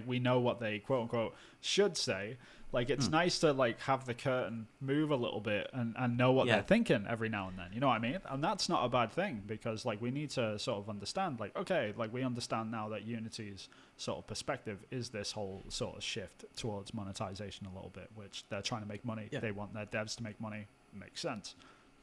we know what they quote unquote should say. Like it's nice to like have the curtain move a little bit and know what they're thinking every now and then. You know what I mean? And that's not a bad thing because like we need to sort of understand like, okay, like we understand now that Unity's sort of perspective is this whole sort of shift towards monetization a little bit, which they're trying to make money. Yeah. They want their devs to make money. Makes sense.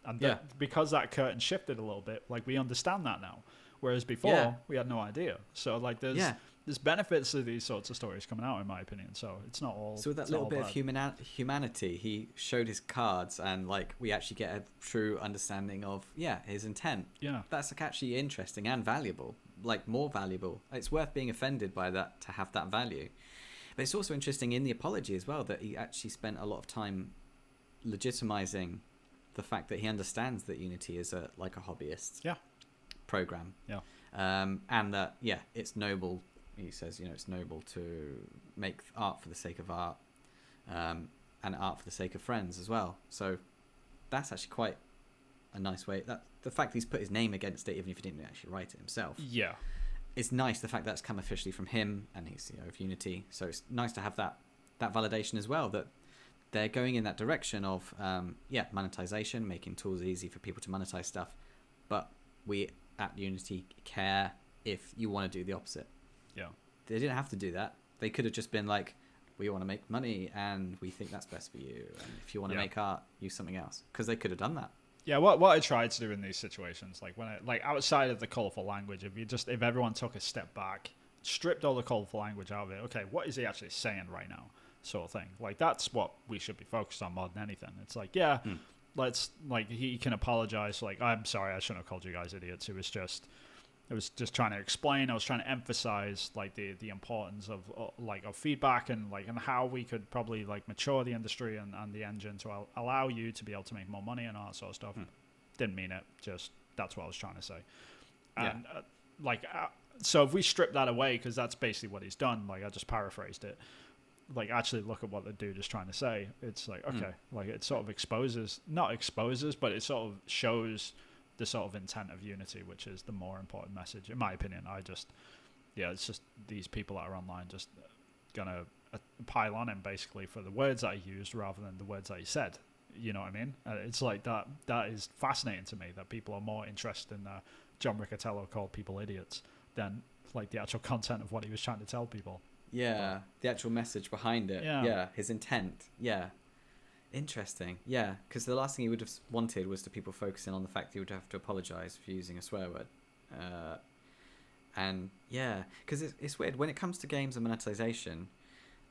And because that curtain shifted a little bit, like we understand that now. Whereas before we had no idea. So like there's benefits to these sorts of stories coming out, in my opinion. So it's not all. So with that little bit of humanity, he showed his cards, and like we actually get a true understanding of his intent. Yeah, that's like actually interesting and valuable, like more valuable. It's worth being offended by that to have that value. But it's also interesting in the apology as well that he actually spent a lot of time legitimizing the fact that he understands that Unity is a hobbyist program. Yeah, and that it's noble. He says, it's noble to make art for the sake of art, and art for the sake of friends as well. So that's actually quite a nice way. That the fact that he's put his name against it, even if he didn't actually write it himself. Yeah, it's nice. The fact that's come officially from him, and he's of Unity. So it's nice to have that validation as well. That they're going in that direction of monetization, making tools easy for people to monetize stuff. But we at Unity care if you want to do the opposite. Yeah, they didn't have to do that. They could have just been like, we want to make money and we think that's best for you. And if you want to make art, use something else. Because they could have done that. Yeah, what I tried to do in these situations, like outside of the colourful language, if everyone took a step back, stripped all the colourful language out of it, okay, what is he actually saying right now? Sort of thing. Like that's what we should be focused on more than anything. It's like, let's like he can apologize. Like, I'm sorry, I shouldn't have called you guys idiots. It was just trying to explain. I was trying to emphasize like the importance of feedback and how we could probably like mature the industry and the engine to allow you to be able to make more money and all that sort of stuff. Didn't mean it. Just that's what I was trying to say. And so if we strip that away, because that's basically what he's done. Like I just paraphrased it. like actually look at what the dude is trying to say, it's like, okay, like it sort of not exposes, but it sort of shows the sort of intent of Unity, which is the more important message, in my opinion. It's just these people that are online just gonna pile on him basically for the words that he used rather than the words that he said. You know what I mean? It's like that is fascinating to me, that people are more interested in John Riccitiello called people idiots than like the actual content of what he was trying to tell people. Yeah, the actual message behind it. Yeah, his intent. Yeah. Interesting. Yeah, because the last thing he would have wanted was to people focusing on the fact he would have to apologize for using a swear word. And yeah, because it's weird. When it comes to games and monetization,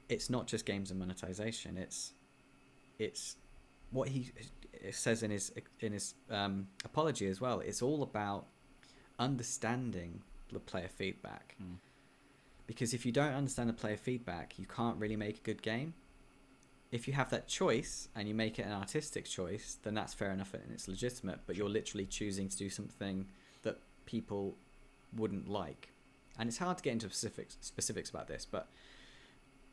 it's not just games and monetization. It's what he says in his apology as well. It's all about understanding the player feedback. Because if you don't understand the player feedback, you can't really make a good game. If you have that choice and you make it an artistic choice, then that's fair enough and it's legitimate, but you're literally choosing to do something that people wouldn't like. And it's hard to get into specifics about this, but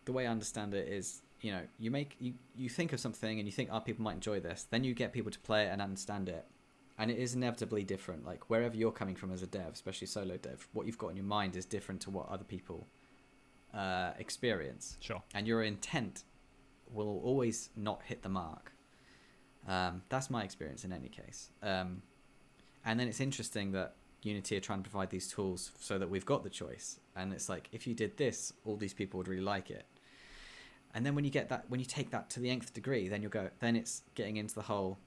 the way I understand it is, you know, you think of something and you think, people might enjoy this, then you get people to play it and understand it, and it is inevitably different. Like wherever you're coming from as a dev, especially solo dev, what you've got in your mind is different to what other people experience. Sure. And your intent will always not hit the mark. That's my experience in any case. And then it's interesting that Unity are trying to provide these tools so that we've got the choice. And it's like, if you did this, all these people would really like it. And then when you take that to the nth degree, then it's getting into the whole,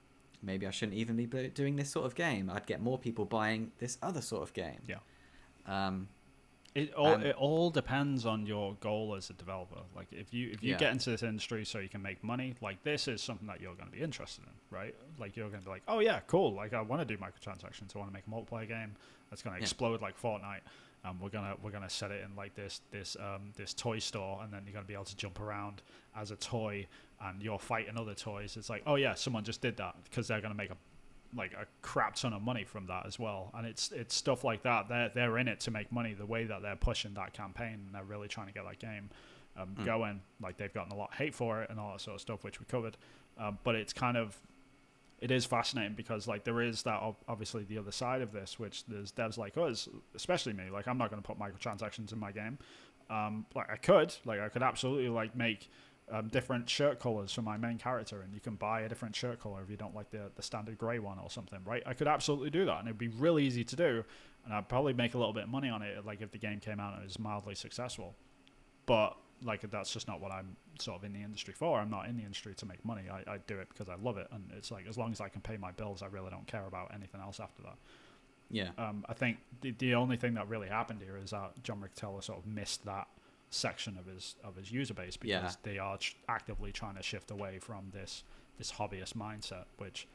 maybe I shouldn't even be doing this sort of game. I'd get more people buying this other sort of game. Yeah. It all depends on your goal as a developer. Like if you get into this industry so you can make money, like this is something that you're going to be interested in, right? Like you're going to be like, oh yeah, cool. Like I want to do microtransactions. I want to make a multiplayer game that's going to explode like Fortnite. We're gonna set it in like this toy store, and then you're gonna be able to jump around as a toy, and you're fighting other toys. It's like, oh yeah, someone just did that because they're gonna make a crap ton of money from that as well. And it's stuff like that. They're in it to make money. The way that they're pushing that campaign, and they're really trying to get that game going. Like they've gotten a lot of hate for it and all that sort of stuff, which we covered. But it is fascinating because like there is that obviously the other side of this, which there's devs like us, especially me. Like I'm not going to put microtransactions in my game. Like I could absolutely like make different shirt colors for my main character, and you can buy a different shirt color if you don't like the standard gray one or something, right? I could absolutely do that, and it'd be really easy to do, and I'd probably make a little bit of money on it, like if the game came out and it was mildly successful. But like that's just not what I'm sort of in the industry for. I'm not in the industry to make money. I do it because I love it, and it's like as long as I can pay my bills, I really don't care about anything else after that. Yeah. I think the only thing that really happened here is that John Riccitiello sort of missed that section of his user base, because they are actively trying to shift away from this hobbyist mindset, which,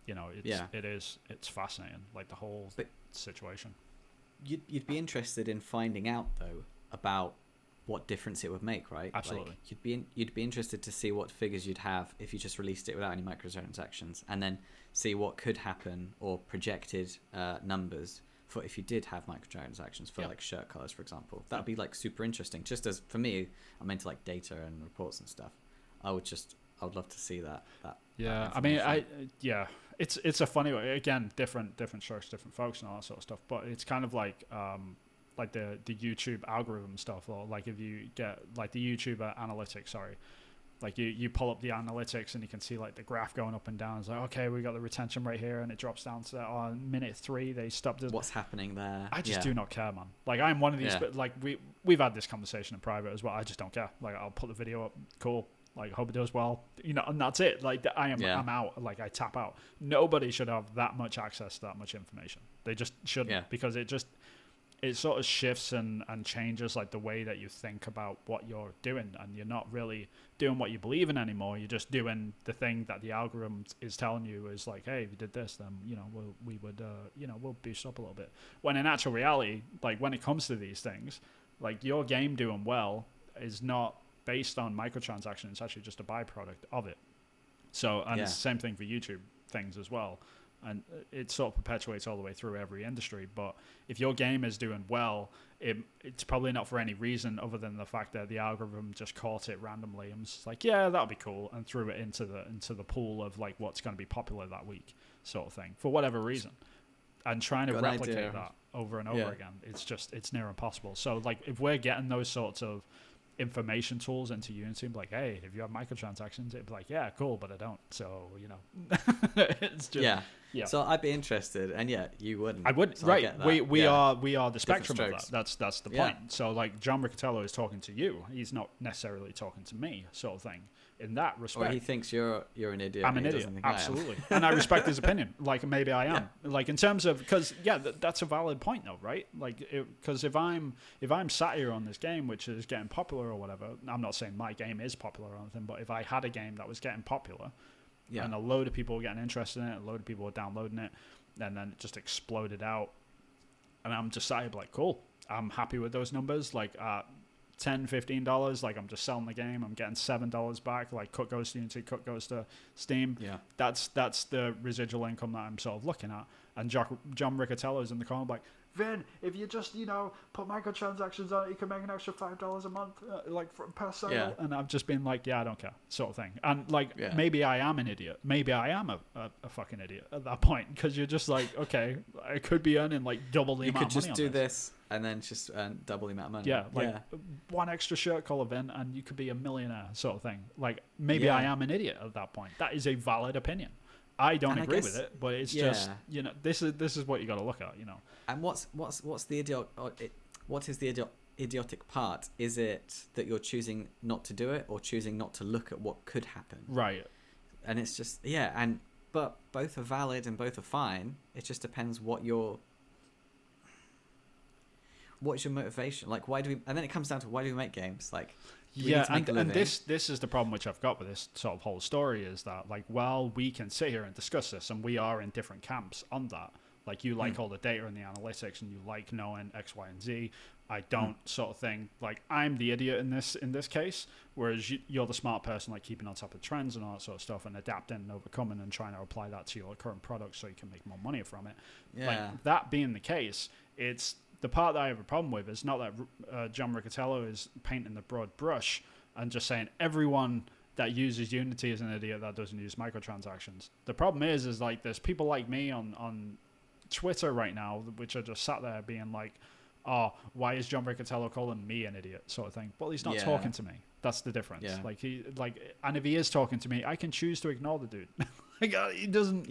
you know, it's fascinating, like the whole situation. You'd be interested in finding out though about what difference it would make, right? Absolutely. Like, you'd be interested to see what figures you'd have if you just released it without any microtransactions, and then see what could happen or projected numbers for if you did have microtransactions for like shirt colors, for example. That would be like super interesting. Just as for me, I'm into like data and reports and stuff. I would love to see that. Yeah, I mean, it's a funny way. Again, different strokes, different folks, and all that sort of stuff. But it's kind of like the YouTube algorithm stuff, or like if you get like the YouTuber analytics, like you pull up the analytics and you can see like the graph going up and down. It's like, okay, we got the retention rate here, and it drops down to minute 3 they stopped it. What's happening there? I just do not care, man. Like I'm one of these, but like we've had this conversation in private as well. I just don't care. Like I'll put the video up, cool. Like hope it does well, you know, and that's it. Like I'm out. Like I tap out. Nobody should have that much access to that much information. They just shouldn't, because it sort of shifts and changes like the way that you think about what you're doing, and you're not really doing what you believe in anymore. You're just doing the thing that the algorithm is telling you is like, hey, if you did this, then you know we'll boost up a little bit. When in actual reality, like when it comes to these things, like your game doing well is not based on microtransactions. It's actually just a byproduct of it. So, and it's the same thing for YouTube things as well. and it sort of perpetuates all the way through every industry. But if your game is doing well, it's probably not for any reason other than the fact that the algorithm just caught it randomly and was just like, yeah, that'll be cool, and threw it into the pool of like what's going to be popular that week, sort of thing, for whatever reason. And trying to replicate that over and over again, it's near impossible. So like if we're getting those sorts of information tools into Unity, and be like, hey, if you have microtransactions, it'd be like, yeah, cool, but I don't. So it's just So I'd be interested, and you wouldn't. I would, so right? We are the spectrum of strokes. that. That's the point. So like John Riccitiello is talking to you. He's not necessarily talking to me, sort of thing. In that respect, or he thinks you're an idiot. I'm an idiot, absolutely, and I respect his opinion. Like maybe I am. Like in terms of, because that's a valid point though, right? Like because if I'm sat here on this game which is getting popular or whatever, I'm not saying my game is popular or anything, but if I had a game that was getting popular, and a load of people were getting interested in it, a load of people were downloading it, and then it just exploded out, and I'm just sat here like, cool, I'm happy with those numbers. Like $10-15, like I'm just selling the game, I'm getting $7 back, like cut goes to Unity, cut goes to Steam. That's the residual income that I'm sort of looking at. And John Riccitiello is in the corner like, Vin, if you just put microtransactions on it, you can make an extra $5 a month, per sale. And I've just been like, I don't care, sort of thing. And like maybe I am an idiot, maybe I am a fucking idiot at that point, because you're just like, okay, I could be earning like double the amount of money. You could just do this and then just earn double the amount of money. One extra shirt collar, Vin, and you could be a millionaire, sort of thing. Like maybe I am an idiot at that point. That is a valid opinion. I don't agree with it, but it's just this is what you got to look at, And what's the what is the idiotic part? Is it that you're choosing not to do it, or choosing not to look at what could happen? Right. And it's just but both are valid and both are fine. It just depends what's your motivation. Like, why do we? And then it comes down to, why do we make games? Like. And this is the problem which I've got with this sort of whole story, is that like, while we can sit here and discuss this, and we are in different camps on that, like you like all the data and the analytics, and you like knowing X, Y, and Z. I don't, sort of thing. Like, I'm the idiot in this case, whereas you're the smart person, like keeping on top of trends and all that sort of stuff, and adapting and overcoming and trying to apply that to your current product so you can make more money from it. Like, that being the case, it's the part that I have a problem with is not that John Riccitiello is painting the broad brush and just saying everyone that uses Unity is an idiot that doesn't use microtransactions. The problem is like, there's people like me on Twitter right now which are just sat there being like, oh, why is John Riccitiello calling me an idiot, sort of thing. Well, he's not talking to me. That's the difference. And if he is talking to me, I can choose to ignore the dude. He doesn't.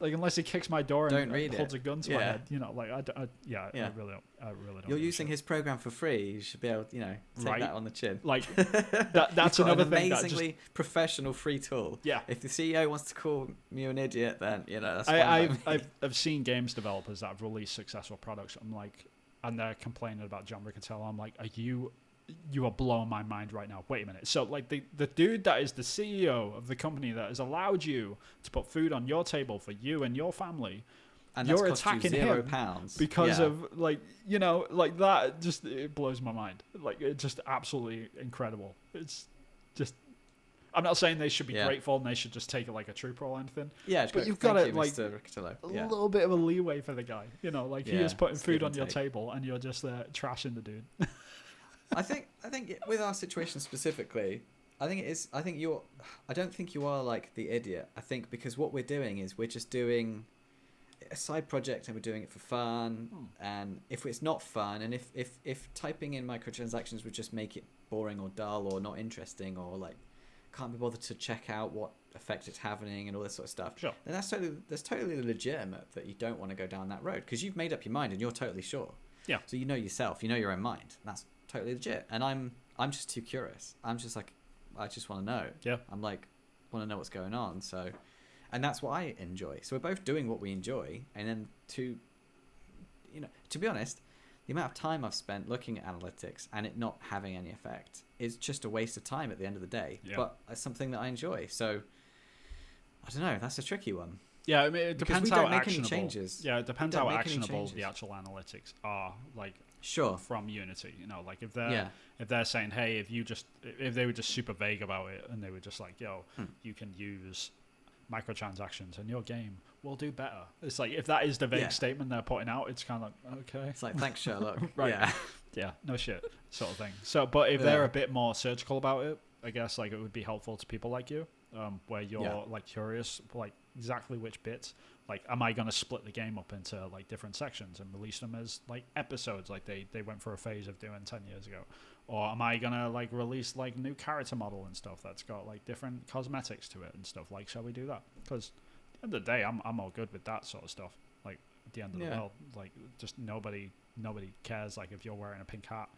Like, unless he kicks my door and holds a gun to my head, I really don't. You're using his program for free. You should be able, take that on the chin. Like, that's another thing. Amazingly professional free tool. Yeah. If the CEO wants to call me an idiot, then that's fine. I've seen games developers that have released successful products. I'm like, and they're complaining about John Riccitiello. I'm like, you are blowing my mind right now. Wait a minute. So, like, the dude that is the CEO of the company that has allowed you to put food on your table for you and your family, and you're attacking him because of, like, like that. Just, it blows my mind. Like, it's just absolutely incredible. It's just, I'm not saying they should be grateful and they should just take it like a trooper or anything. Yeah, but you've got to, like, a little bit of a leeway for the guy. Like, he is putting food on your table and you're just trashing the dude. I think with our situation specifically, I don't think you are like the idiot. I think because what we're doing is we're just doing a side project and we're doing it for fun. And if it's not fun, and if typing in microtransactions would just make it boring or dull or not interesting, or like can't be bothered to check out what effect it's having and all this sort of stuff, sure, then that's totally legitimate that you don't want to go down that road, because you've made up your mind and you're totally sure. Yeah. So you know yourself, you know your own mind. That's totally legit. And I'm just too curious. I'm just like, I just want to know. Yeah. I'm like, want to know what's going on. So, and that's what I enjoy. So we're both doing what we enjoy. And then to be honest, the amount of time I've spent looking at analytics and it not having any effect is just a waste of time at the end of the day. Yeah. But it's something that I enjoy. So I don't know. That's a tricky one. Yeah, I mean, it depends how actionable. Changes. Yeah, it depends how actionable the actual analytics are. Like, sure, from Unity, like if they're saying, hey, if they were just super vague about it and they were just like, yo, you can use microtransactions and your game will do better. It's like, if that is the vague statement they're putting out, it's kind of like, okay. It's like, thanks, Sherlock. Right. Yeah. Yeah, no shit, sort of thing. So, but if they're a bit more surgical about it, I guess like it would be helpful to people like you, where you're like curious, like exactly which bits. Like, am I going to split the game up into like different sections and release them as like episodes, like they went for a phase of doing 10 years ago? Or am I going to like release like new character model and stuff that's got like different cosmetics to it and stuff? Like, shall we do that? Because at the end of the day, I'm all good with that sort of stuff. Like, at the end of the world, like, just nobody cares. Like, if you're wearing a pink hat,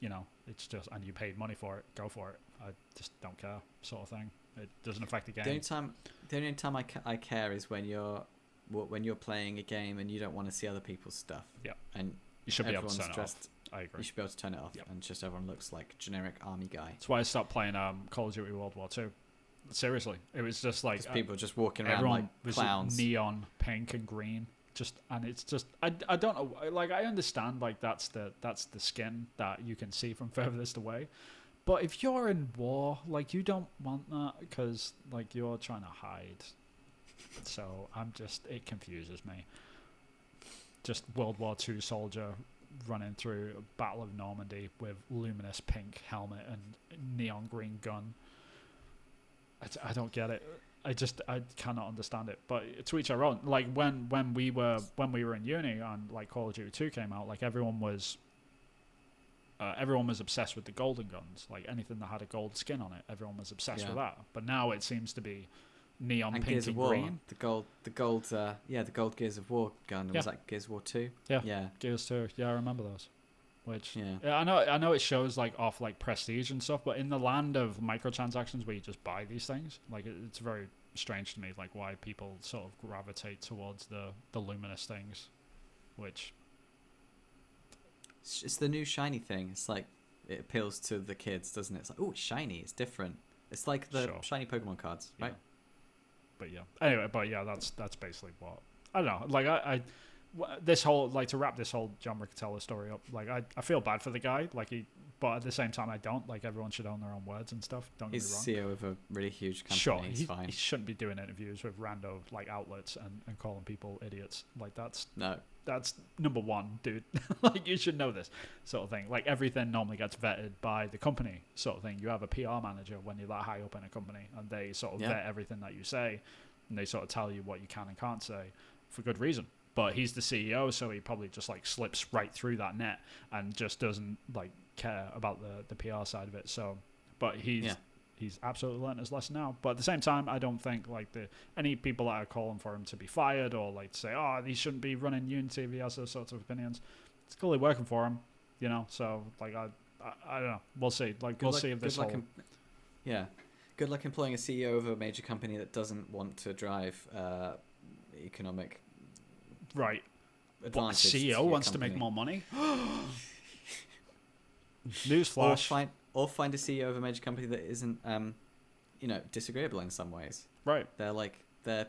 you know, it's just, and you paid money for it, go for it. I just don't care, sort of thing. It doesn't affect the game. The only time I care is when you're playing a game and you don't want to see other people's stuff. Yeah. And you should be able to turn it off. I agree. You should be able to turn it off, and just everyone looks like generic army guy. That's why I stopped playing Call of Duty World War II. Seriously, it was just like people just walking around like clowns, neon, pink and green. And it's just I don't know. Like, I understand like that's the skin that you can see from furthest away, but if you're in war, like, you don't want that because like you're trying to hide. So it confuses me. Just World War II soldier running through a Battle of Normandy with luminous pink helmet and neon green gun. I don't get it. I cannot understand it. But to each our own. Like, when we were in uni and like Call of Duty 2 came out, like everyone was obsessed with the golden guns. Like, anything that had a gold skin on it, everyone was obsessed with that. But now it seems to be neon and pink and green. The gold Gears of War gun. Was that Gears of War 2? Yeah. Gears 2. Yeah, I remember those. Which I know it shows like off like prestige and stuff, but in the land of microtransactions where you just buy these things, like it's very strange to me, like why people sort of gravitate towards the luminous things, which it's the new shiny thing. It's like, it appeals to the kids, doesn't it? It's like, oh, it's shiny, it's different. It's like the shiny Pokemon cards, right? But anyway, that's basically what I don't know. Like this whole, like, to wrap this whole John Riccitiello story up, like I feel bad for the guy, like but at the same time I don't. Like, everyone should own their own words and stuff. Don't get me wrong. He's CEO of a really huge company. Sure, he's fine. He shouldn't be doing interviews with rando like outlets and calling people idiots. Like, that's number one, dude. Like, you should know this sort of thing. Like, everything normally gets vetted by the company, sort of thing. You have a PR manager when you're that high up in a company, and they sort of vet everything that you say, and they sort of tell you what you can and can't say for good reason. But he's the CEO, so he probably just like slips right through that net and just doesn't like care about the PR side of it. So, but he's absolutely learned his lesson now. But at the same time, I don't think like any people that are calling for him to be fired or like to say, oh, he shouldn't be running Unity if he has those sorts of opinions. It's clearly working for him, you know. So like I don't know. We'll see. Like, we'll see if this whole good luck employing a CEO of a major company that doesn't want to drive economic. Right. What, CEO wants to make more money? Newsflash. Or find a CEO of a major company that isn't, disagreeable in some ways. Right. They're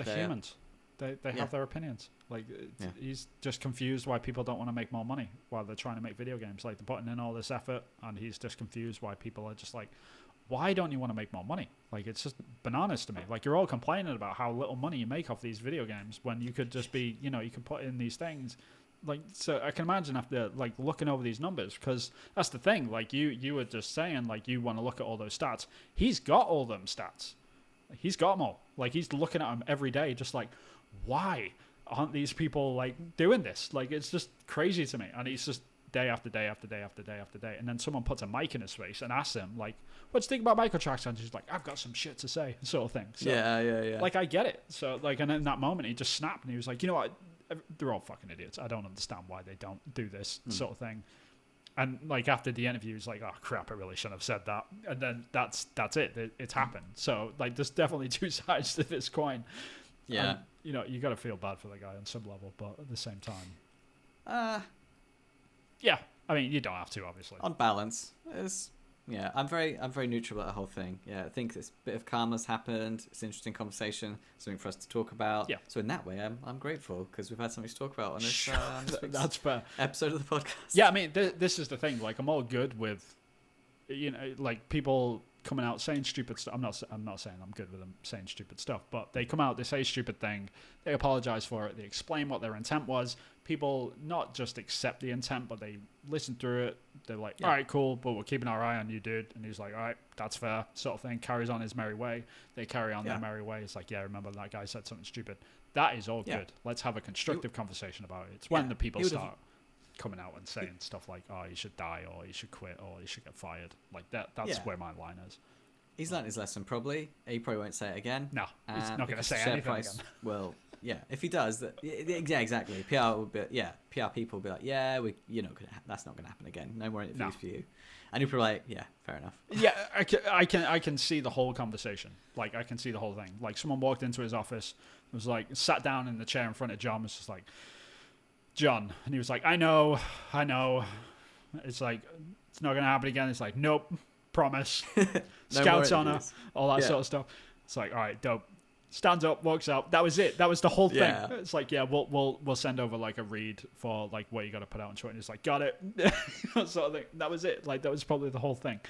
humans. They have their opinions. Like, he's just confused why people don't want to make more money while they're trying to make video games. Like, they're putting in all this effort, and he's just confused why people are just like, why don't you want to make more money? Like, it's just bananas to me. Like, you're all complaining about how little money you make off these video games when you could just be, you can put in these things. Like, so I can imagine after, like, looking over these numbers, because that's the thing. Like, you were just saying, like, you want to look at all those stats. He's got all them stats. He's got them all. Like, he's looking at them every day, just like, why aren't these people, like, doing this? Like, it's just crazy to me. And he's just day after day after day after day after day. And then someone puts a mic in his face and asks him, like, what do you think about microtransactions? He's like, I've got some shit to say, sort of thing. So, yeah. Like, I get it. So, like, and in that moment, he just snapped and he was like, you know what? They're all fucking idiots. I don't understand why they don't do this, sort of thing. And, like, after the interview, he's like, oh, crap, I really shouldn't have said that. And then that's it. It's happened. So, like, there's definitely two sides to this coin. Yeah. And, you got to feel bad for the guy on some level, but at the same time. Yeah. I mean, you don't have to, obviously. On balance, I'm very neutral about the whole thing. Yeah, I think this bit of karma's happened. It's an interesting conversation, something for us to talk about. Yeah. So in that way, I'm grateful because we've had something to talk about on this, that's fair. Episode of the podcast. Yeah, I mean, this is the thing. Like, I'm all good with, like, people coming out saying stupid stuff. I'm not saying I'm good with them saying stupid stuff, but they come out, they say a stupid thing, they apologize for it, they explain what their intent was. People not just accept the intent, but they listen through it. They're like, all right, cool, but we're keeping our eye on you, dude. And he's like, all right, that's fair, sort of thing. Carries on his merry way. They carry on their merry way. It's like, yeah, remember that guy said something stupid. That is all good. Let's have a constructive conversation about it. It's when the people start coming out and saying stuff like, oh, you should die, or you should quit, or you should get fired. Like that's where my line is. He's learned his lesson, probably. He probably won't say it again. No, he's not going to say anything again. Well, yeah, if he does, exactly. PR will be, PR people will be like, yeah, that's not going to happen again. No more interviews for you. And you're probably like, yeah, fair enough. Yeah, I can see the whole conversation. Like, I can see the whole thing. Like, someone walked into his office, was like, sat down in the chair in front of John, was just like, John, and he was like, I know. It's like, it's not going to happen again. It's like, nope, promise. Scouts honor, all that sort of stuff. It's like, all right, dope. Stands up, walks out. That was it. That was the whole thing. It's like, yeah, we'll send over like a read for like what you got to put out on Twitter. And it's like, got it, sort of thing. That was it. Like that was probably the whole thing.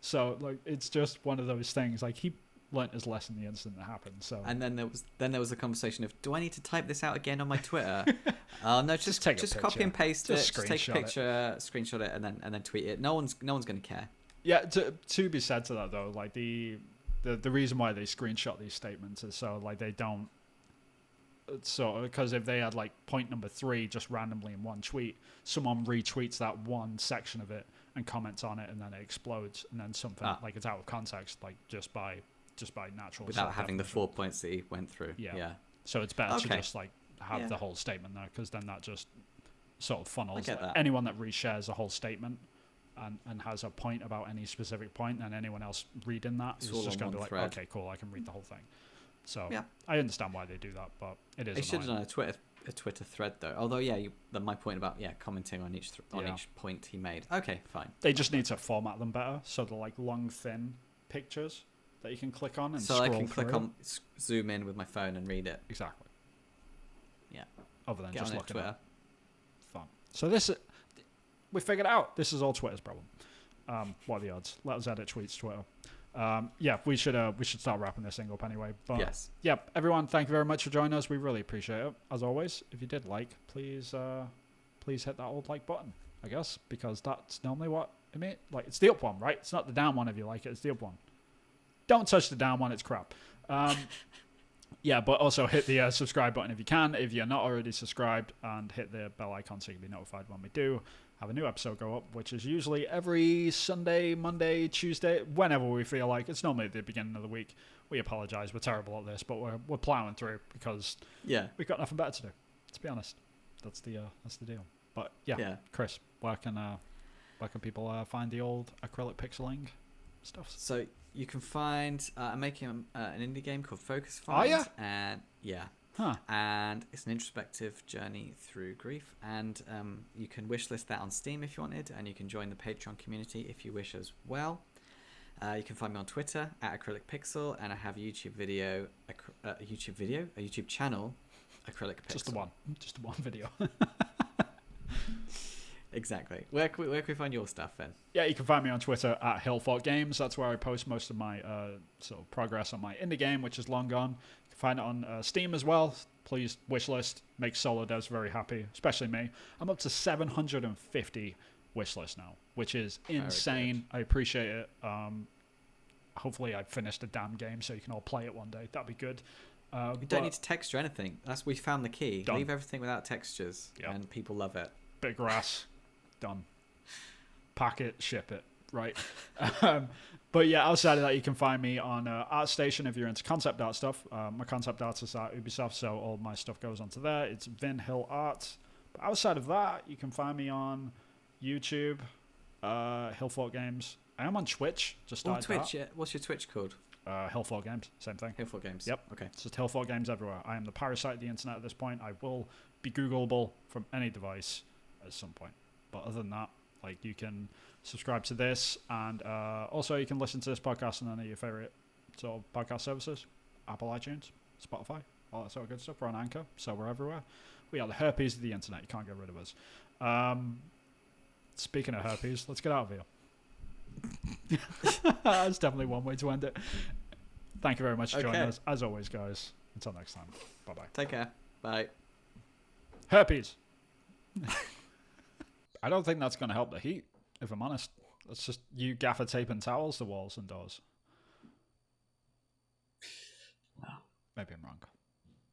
So like, it's just one of those things. Like he learnt his lesson the instant it happened. So and then there was a conversation of, do I need to type this out again on my Twitter? No, just copy and paste it. Just take a picture, screenshot it, and then tweet it. No one's going to care. Yeah. To be said to that though, like the reason why they screenshot these statements is so like they don't. So because if they had like point number 3 just randomly in one tweet, someone retweets that one section of it and comments on it, and then it explodes, and then something like it's out of context, like just by natural without having the 4 points that he went through. Yeah. So it's better to just like have the whole statement there, because then that just sort of funnels anyone that reshares a whole statement and has a point about any specific point, and anyone else reading that is just going to be like, okay, cool, I can read the whole thing. So I understand why they do that, but it is. They should have done a Twitter thread though. Although my point about commenting on each point he made. Okay, fine. They just need to format them better, so they're like long, thin pictures that you can click on and so scroll I can click through. on, zoom in with my phone and read it. Exactly. Yeah. Other than Get just on looking Twitter. at fun. So we figured it out. This is all Twitter's problem. What are the odds? Let us edit tweets Twitter. We should start wrapping this thing up anyway. But yes. Everyone, thank you very much for joining us. We really appreciate it. As always, if you did like, please hit that old like button, I guess, because that's normally what I mean. Like, it's the up one, right? It's not the down one if you like it. It's the up one. Don't touch the down one. It's crap. But also hit the subscribe button if you can, if you're not already subscribed, and hit the bell icon so you can be notified when we do have a new episode go up, which is usually every Sunday, Monday, Tuesday, whenever we feel like. It's normally at the beginning of the week. We apologize. We're terrible at this, but we're plowing through because we've got nothing better to do. To be honest, that's the deal. But Chris, where can people find the old acrylic pixeling stuff? So you can find I'm making an indie game called Focus Find. Oh, and and it's an introspective journey through grief, and you can wishlist that on Steam if you wanted, and you can join the Patreon community if you wish as well. You can find me on Twitter at Acrylic Pixel, and I have a YouTube channel, Acrylic Pixel. Just the one video. Exactly. Where can we find your stuff then? Yeah, you can find me on Twitter at Hillfort Games. That's where I post most of my sort of progress on my indie game, which is long gone. You can find it on Steam as well. Please wishlist. Makes solo devs very happy, especially me. I'm up to 750 wishlists now, which is insane. I appreciate it. Hopefully I finished a damn game so you can all play it one day. That'd be good. You don't need to texture anything. We found the key. Done. Leave everything without textures, and people love it. Bit of grass. Done. Pack it, ship it, right? But outside of that, you can find me on ArtStation if you're into concept art stuff. My concept art is at Ubisoft, so all my stuff goes onto there. It's Vin Hill Art. But outside of that, you can find me on YouTube, Hillfort Games. I am on Twitch. Just started Twitch. that. What's your Twitch called? Hillfort Games. Same thing. Hillfort Games. Yep. Okay. It's just Hillfort Games everywhere. I am the parasite of the internet at this point. I will be Googleable from any device at some point. But other than that, like, you can subscribe to this, and also you can listen to this podcast on any of your favorite sort of podcast services: Apple, iTunes, Spotify, all that sort of good stuff. We're on Anchor, so we're everywhere. We are the herpes of the internet. You can't get rid of us. Speaking of herpes, let's get out of here. That's definitely one way to end it. Thank you very much for joining Okay. us. As always, guys. Until next time. Bye-bye. Take care. Bye. Herpes. I don't think that's going to help the heat, if I'm honest. That's just you gaffer taping towels to walls and doors. No. Maybe I'm wrong.